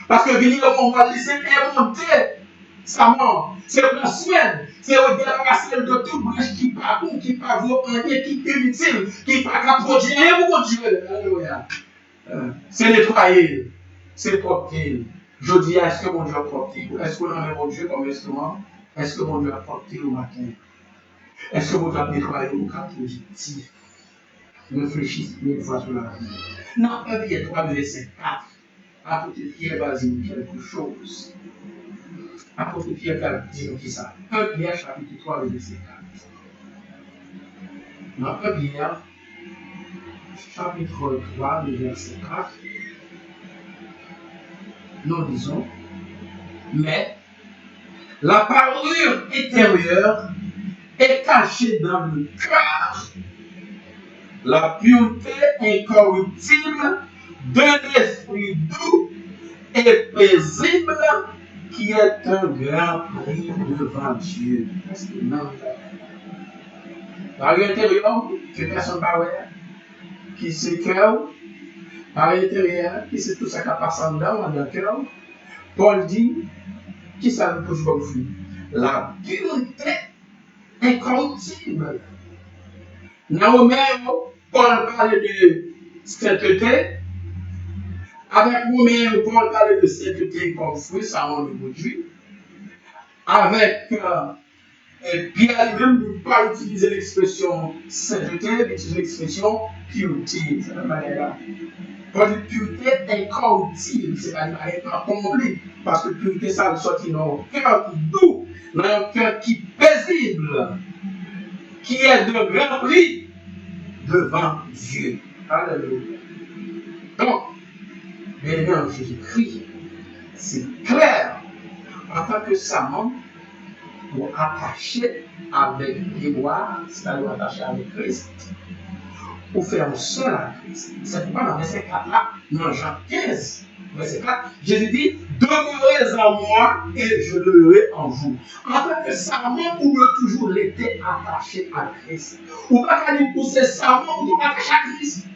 Parce que venir on va laisser inventer savant. C'est pour semaine. C'est au débarrasser de toute brèche qui part, qui part vaut rien, qui est inutile, qui part qu'à produire rien pour Dieu. Alléluia. C'est nettoyer, c'est porter. Je dis, est-ce que mon Dieu a porté? Est-ce qu'on en est mon Dieu comme instrument? Est-ce que mon Dieu a porté au matin? Est-ce que vous avez nettoyé vos cas positifs? Réfléchissez une fois sur la vie. Non, 1 Pierre 3, verset 4. Apôtre Pierre va dire quelque chose. Apôtre Pierre va dire qui ça? 1 Pierre chapitre 3, verset 4. Dans 1 Pierre chapitre 3, verset 4, nous disons, mais la parure intérieure est cachée dans le cœur, la pureté incorruptible d'un esprit doux et paisible qui est un grand prix devant Dieu. Parce que non, parure intérieure, que personne ne parle, qui c'est cœur, parure intérieure, qui c'est tout ça qui passe en dedans, dans le cœur. Paul dit, qui ça nous pose comme fruit? La pureté incorruptible. Dans Romains, Paul parle de sainteté. Avec Romains, Paul parle de sainteté comme fruit, ça on le produit. Avec Pierre lui-même ne peut pas utiliser l'expression sainteté, mais utiliser l'expression pureté. C'est la manière-là. Paul dit pureté incorruptible, c'est-à-dire incomplète. Parce que pureté, ça veut sortir dans un cœur doux, dans un cœur qui est paisible, qui est de grand prix devant Dieu. Alléluia. Donc, bien en Jésus-Christ, c'est clair, en tant que savant, pour attacher avec l'Église, c'est-à-dire attacher avec Christ, pour faire un seul à Christ. C'est pourquoi dans verset 4 là, dans Jean 15, verset 4, Jésus dit, demeurez en moi et je demeurerai en vous. En tant que savant, vous pouvez toujours l'être attaché à Christ. Ou pas qu'à dire pour ces savants, vous pouvez attacher à Christ.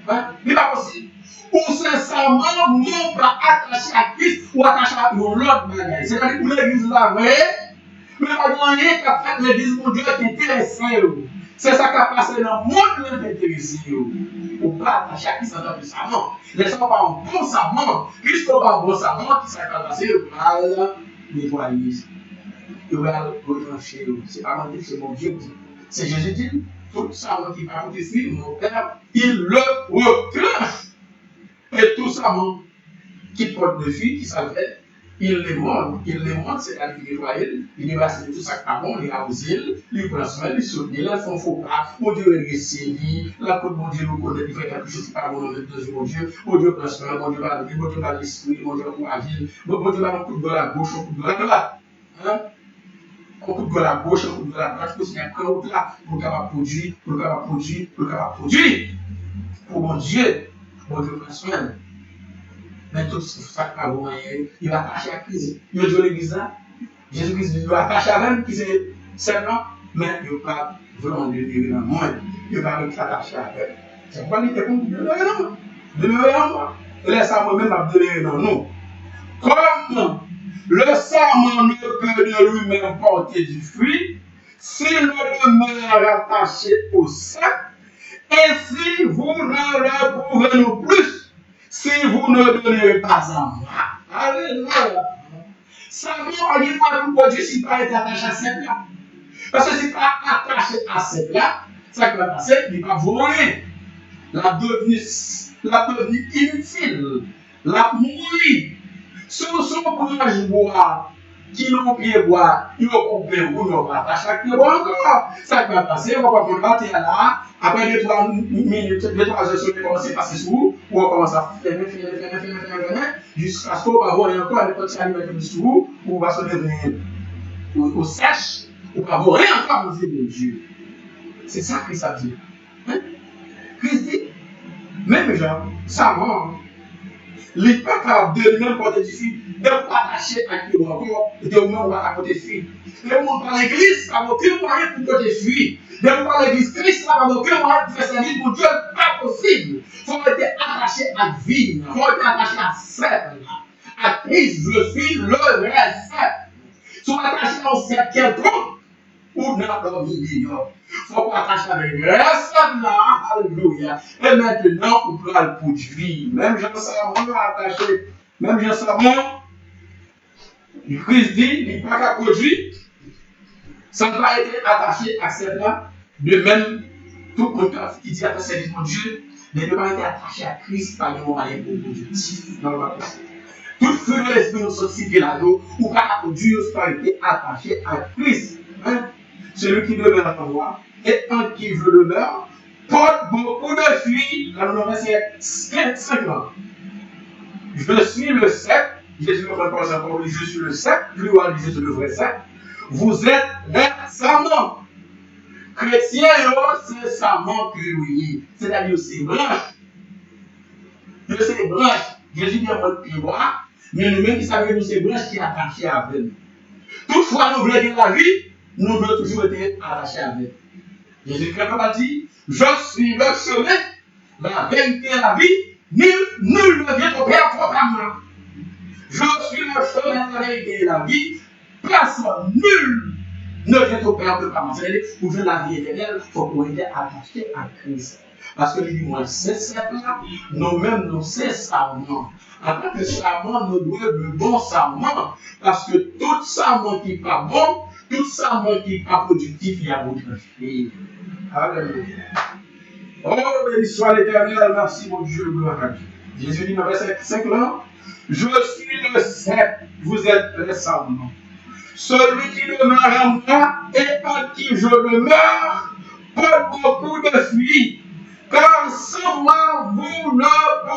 Hein? Mais pas possible. Pour ces savants, non pas attaché à Christ ou attaché à l'autre manière. C'est-à-dire pour l'église la vraie, mais pas rien qui a fait l'église mon Dieu qui est intéressé. C'est ça qui a passé dans le monde qui est intéressé. Ou pas attaché à Christ en tant que savant. Les savants pas un bon savant. Christ n'est pas un bon savant qui s'est passé mal nettoyer. Il va retrancher. C'est pas mon Dieu, c'est mon Dieu. C'est Jésus dit. Tout savant qui va ici, mon Père, il le retranche. Et tout savant qui porte des filles, qui savait, il les montre, c'est-à-dire qu'il nettoie, il débarrasse de tout ça qui n'est pas bon, il arrose, il prend soin, il soutenir, il fait un faux pas, mon Dieu est réussi, la côte, mon Dieu nous connaît, il fait quelque chose qui n'est pas bon dans le deux mon Dieu prend soin, mon Dieu va l'esprit, mon Dieu va l'agir, mon Dieu va un coup de gueule à gauche, un coup de gueule à droite. Un coup de gueule à gauche, un coup de gueule à droite, parce qu'il y a un coup là pour capable produire, pour mon Dieu prend soin. Mais tout ça qui va il va attacher à Christ. Il va dire l'église là, Jésus-Christ va attacher à même qui c'est seulement, mais il ne va pas vraiment demeurer dans le monde. Il va attacher à elle. C'est pourquoi il était comme demeurer en moi. Laisse ça moi-même à demeurer dans nous. Comme le serment ne peut de lui-même porter du fruit, s'il ne demeure attaché au sac, ainsi vous ne le pouvez non plus. Si vous ne donnez pas à moi. Alléluia. Savant, on dit pas pourquoi Dieu si pas été attaché à cette là. Parce que si pas attaché à cette là, ça qui va passer, il va voler. La devenue inutile. La mourir. Sur son courage boire, qui n'ont pied boire, ils ont coupé ou non attaché à pied boire encore. Ça qui va passer, on va prendre là. Après 2-3 minutes, 2-3 heures, sur le commencer à passer sous vous, ou on commence à faire, jusqu'à ce qu'on va voir encore les petits aliments sous vous, ou on va se devenir au sèche, ou on va voir rien encore aux yeux de Dieu. C'est ça que Christ a dit. Christ dit, même gens, ça mort, les pas capables de même porter du fil, de ne pas attacher à qui encore, de même on va porter fil. Le monde par l'église, ça va aucun moyen pour porter fil. De par l'église, Christ, ça va aucun moyen pour faire sa vie pour Dieu, pas possible. Il faut être attaché à la vie, il faut être attaché à cette. À Christ, je suis le vrai cercle. Si on est attaché à un cercle quelconque, ou dans le milieu. Il faut pas attacher avec le cercle là, alléluia. Et maintenant, on peut le produire. Même Jean Savon attaché, même Jean Savon, Christ dit, il n'y a pas qu'à produire. Ça n'a pas été attaché à celle-là. De même, tout contrat qui dit à ton service de Dieu, ne doit pas être attaché à Christ par le moment objectif. Non, pas possible. Tout feu de l'esprit nous société là-haut, ou pas Dieu soit été attaché à Christ. Hein? Celui qui demeure en moi et en qui je demeure porte beaucoup de fruits. Dans le verset 5 ans. Je suis le cep. Jésus ne répond pas encore, je suis le cep. Plus loin, je suis le vrai cep. Vous êtes récemment. Chrétien, c'est récemment que c'est-à-dire c'est branche. C'est branche. Jésus dit en mode pied-bois, mais nous-mêmes qui savons que c'est branche qui est attachée avec nous. Toutefois, nous voulons dire la vie, nous devons toujours être attachés avec. Jésus Christ a dit, je suis le chemin, la vérité et la vie, nul ne vient au Père propre. Je suis le chemin, la vérité et la vie, personne, nul ne vient au Père propre. C'est-à-dire, pour jouer la vie éternelle, il faut qu'on soit attaché à Christ. Parce que lui, moi, c'est ça-là, nous-mêmes, nous, c'est sarment. En tant que sarment, nous devons de bons sarments. Parce que tout sarment qui n'est pas bon, tout sarment qui n'est pas productif, il y a votre fille. Alléluia. Oh, béni soit l'Éternel, merci mon Dieu, gloire à Dieu. Jésus dit dans verset 5 là, je suis le cep, vous êtes les sarments. Celui qui demeure en moi et en qui je demeure porte beaucoup de fruits. Car sans moi, vous ne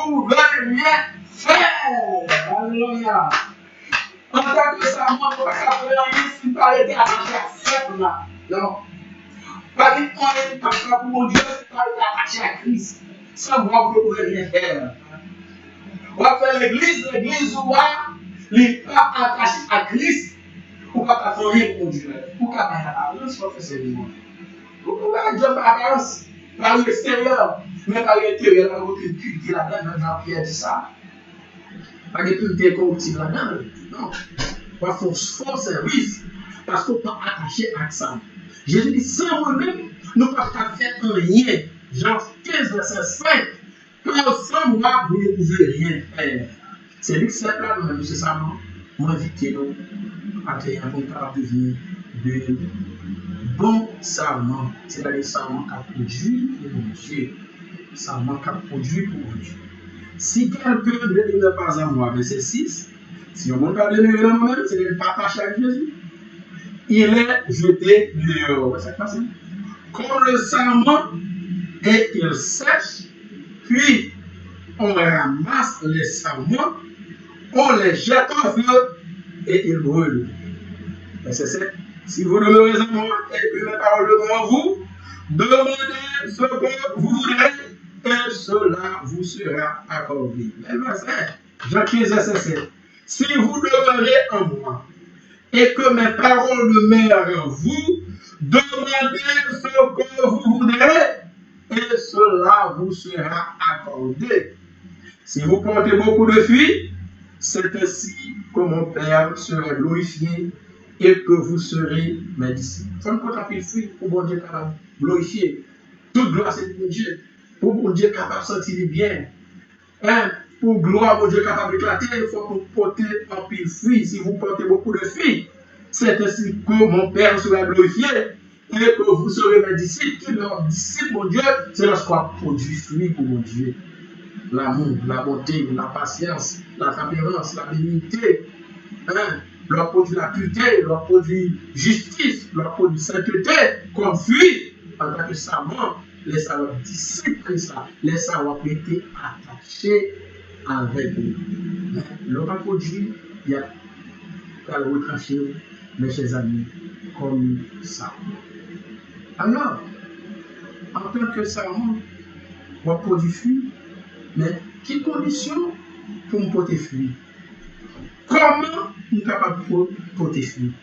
pouvez rien faire. Alléluia. En tant que sarment, on ne peut pas faire rien si pas été attaché à cette là. Non. Pas dit qu'on est attaché pour mon Dieu, c'est pas été attaché à Christ. Sans moi, vous ne pouvez rien faire. On va faire l'église où il n'est pas attaché à Christ. Pour pas faire rien pour Dieu. Pour pas faire l'apparence, il faut faire sérieusement. Vous pouvez faire Dieu par apparence. Par l'extérieur, mais par l'intérieur, il y a aucune pureté là-dedans, Jean-Pierre dit ça. Pas de pureté corruptible là-dedans. Non. Pas fort service. Parce qu'on n'est pas attaché à ça. Jésus dit, sans moi-même, nous ne pouvons pas faire rien. Jean 15, verset 5. Car sans moi, vous ne pouvez rien faire. C'est lui qui s'est là, nous-mêmes, c'est ça, non? Moi, invitez nous à créer un bon capable de devenir de bon sarment, c'est-à-dire sarment qui a produit pour mon Dieu. Sarment qui a produit pour mon Dieu. Si quelqu'un ne demeure pas en moi, verset 6, si on ne peut pas demeurer en moi-même, c'est de ne pas attacher à Jésus. Il est jeté dehors. C'est passé. Comme le sarment, et il sèche, puis on ramasse les sarments, on les jette en feu, et ils brûlent. Verset 7. Si vous demeurez en moi et que mes paroles demeurent en vous, demandez ce que vous voudrez et cela vous sera accordé. Verset Jean 15, verset 7. Si vous demeurez en moi et que mes paroles demeurent en vous, demandez ce que vous voudrez et cela vous sera accordé. Si vous portez beaucoup de fruits, c'est ainsi que mon Père sera glorifié et que vous serez mes disciples. Il faut nous porter fruit pour bon Dieu capable de glorifier. Toute gloire c'est pour Dieu. Pour bon Dieu capable de sentir bien. Hein? Pour gloire, mon Dieu capable d'éclater, il faut que vous portez un pile fruit. Si vous portez beaucoup de fruits, c'est ainsi que mon Père sera glorifié et que vous serez mes disciples. Qui leur disciples, mon Dieu, c'est lorsqu'on produit fruit pour mon Dieu. L'amour, la bonté, la patience, la tempérance, la bénignité. Hein? Leur produit la pureté, leur produit justice, leur produit sainteté, comme fruit, en tant que savants, les savants disciples, les savants ont été attachés avec eux. Leur produit, il y a qu'à le retrancher, mes chers amis, comme ça. Alors, en tant que savant, on produit fruit, mais quelles conditions pour me porter fruit? Comment nous sommes capables de porter fruit?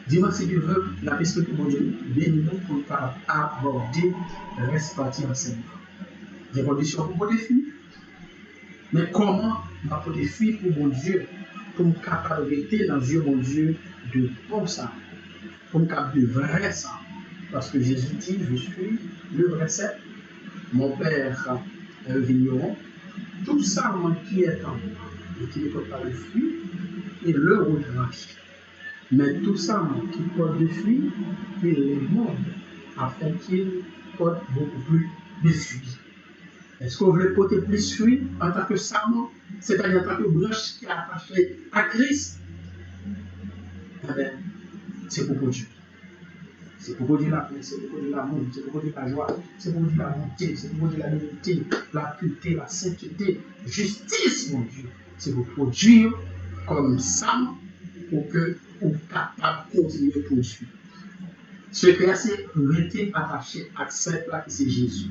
Dis-moi si tu veux, la perspective de Dieu bénis nous pour aborder le reste partie ensemble. Des conditions pour porter fruit. Mais comment nous porter fruit pour mon Dieu? Pour nous capable de rester dans Dieu, mon Dieu, de bon sang. Pour nous capable de vrai sang. Parce que Jésus dit, je suis le vrai sang. Mon Père est un vigneron. Tout ça qui est en moi et qui ne peut pas le fruit, il le retranche. Mais tout ça qui porte de fruits, il les monde afin qu'il porte beaucoup plus de fruits. Est-ce qu'on veut porter plus de fruits en tant que sarment, c'est-à-dire en tant que branche qui est attachée à Christ? Eh bien, c'est pour Dieu. C'est pour produire la paix, c'est pour produire l'amour, c'est pour produire la joie, c'est pour produire la bonté, c'est pour produire la vérité, la pureté, la sainteté, justice, mon Dieu. C'est pour produire comme ça pour que vous soyez capable de continuer à produire. Ce qui est rester attaché à cette là qui c'est Jésus.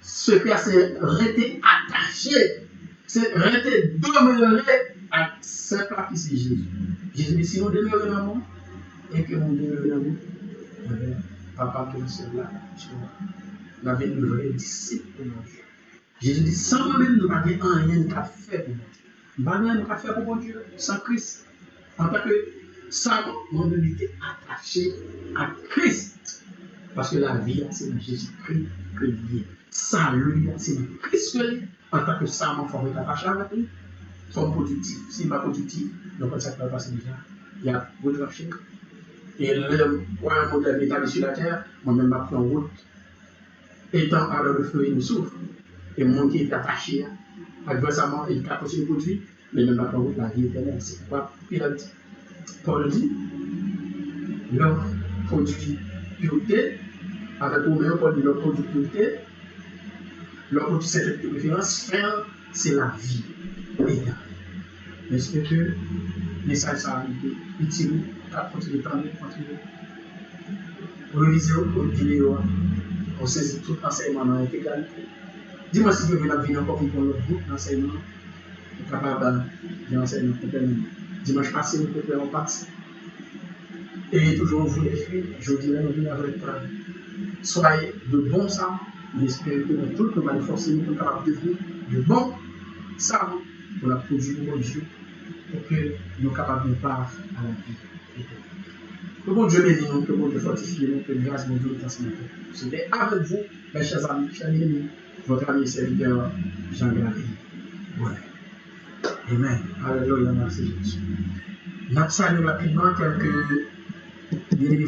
Ce qui est rester attaché, c'est rester demeurer à cette là qui c'est Jésus. Jésus dit si nous demeurons dans moi et que nous demeurons dans vous, papa qui est là, nous avons une vraie disciple pour mon Dieu. Jésus dit sans moi-même, nous n'avons rien qu'à faire pour mon Dieu. Nous n'avons rien qu'à faire pour mon Dieu sans Christ. En tant que sans mon unité attachée à Christ. Parce que la vie, c'est dans Jésus-Christ que lié. Salut, c'est dans Christ que lié. En tant que ça, il faut être attaché avec lui. Somme productif. S'il n'est pas productif, donc ça peut passer déjà. Il y a beaucoup de marché. Et le point modèle établi sur la terre, moi-même, je prends en route. Étant alors le feu, il me souffre. Et mon qui est attaché, adversairement, il a possible de produire, mais même pas en route, la vie éternelle. C'est quoi il a dit? Paul dit, l'homme produit pureté, avec Romain, Paul dit l'homme produit pureté, l'homme produit cette préférence, faire, c'est la vie éternelle. Est-ce que le message ça a été utile à continuer de continuer? Réviser une vidéo, on saisit tout enseignement dans l'intégralité. Dis-moi si vous voulez venir encore pour l'autre bout d'enseignement, vous êtes capable d'enseigner complètement. Dimanche passé, nous préparons en partie. Et toujours vous les fruits, je dirais, nous venons avec soyez de bons saints, j'espère que nous tous, nous allons forcer nous capables de devenir de bons saints pour la produire pour Dieu, pour que nous soyons capables de part à la vie. Que bon Dieu bénisse nous, que bon Dieu fortifie nous, que grâce de Dieu dans ce matin. C'était avec vous, mes chers amis, chers amis, votre ami serviteur Jean-Gary. Ouais. Amen. Alléluia, merci Jésus. Nous saluons rapidement quelques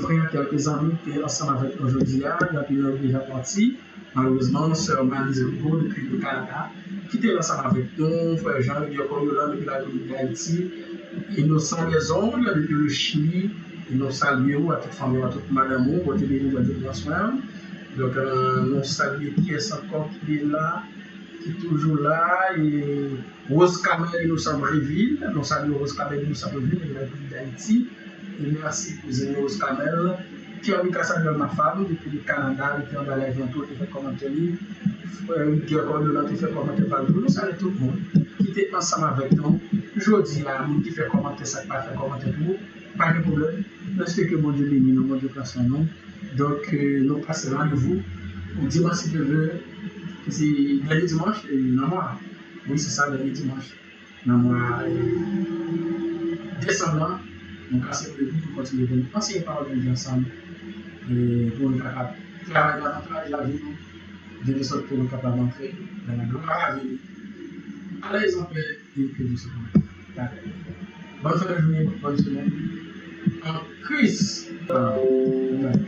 frères, quelques amis qui sont ensemble avec nous aujourd'hui. Il y a déjà parti. Malheureusement, sœur Manise Hugo depuis le Canada, qui était ensemble avec nous, frère Jean-Luc Yolan depuis la République d'Haïti, Innocent Les Ongles depuis le Chili. Nous saluons à toute famille, à toute madame, pour te bénir de toute soin. Donc, nous saluons Pièce encore qui est là, qui est toujours là. Et Rose Kamel, nous sommes Bréville. Nous saluons Rose Kamel, nous sommes Bréville, de la République d'Haïti. Et merci, cousine Rose Kamel. Pierre Lucas Samuel, ma femme, depuis le Canada, qui est en live bientôt, qui fait commentaire. Qui est encore là, qui fait commentaire par nous. Nous saluons tout le monde qui était ensemble avec nous. Aujourd'hui, là, nous qui fait commentaire, ça pas fait commentaire pour vous. Pas de problème. J'espère que mon Dieu bénit nous, mon Dieu place en nous. Donc, nous passons rendez-vous au dimanche si Dieu veut. C'est le dimanche, non moi. Oui, c'est ça, le dimanche. Non moi, descendant, nous passons le pour continuer de nous enseigner par le Dieu ensemble. Et pour nous capables de travailler davantage la vie, de sorte pour nous capables d'entrer dans la gloire à la vie. À l'exemple et que Dieu se promette. Bonne fin de journée, bonne semaine. En Christ. Amen.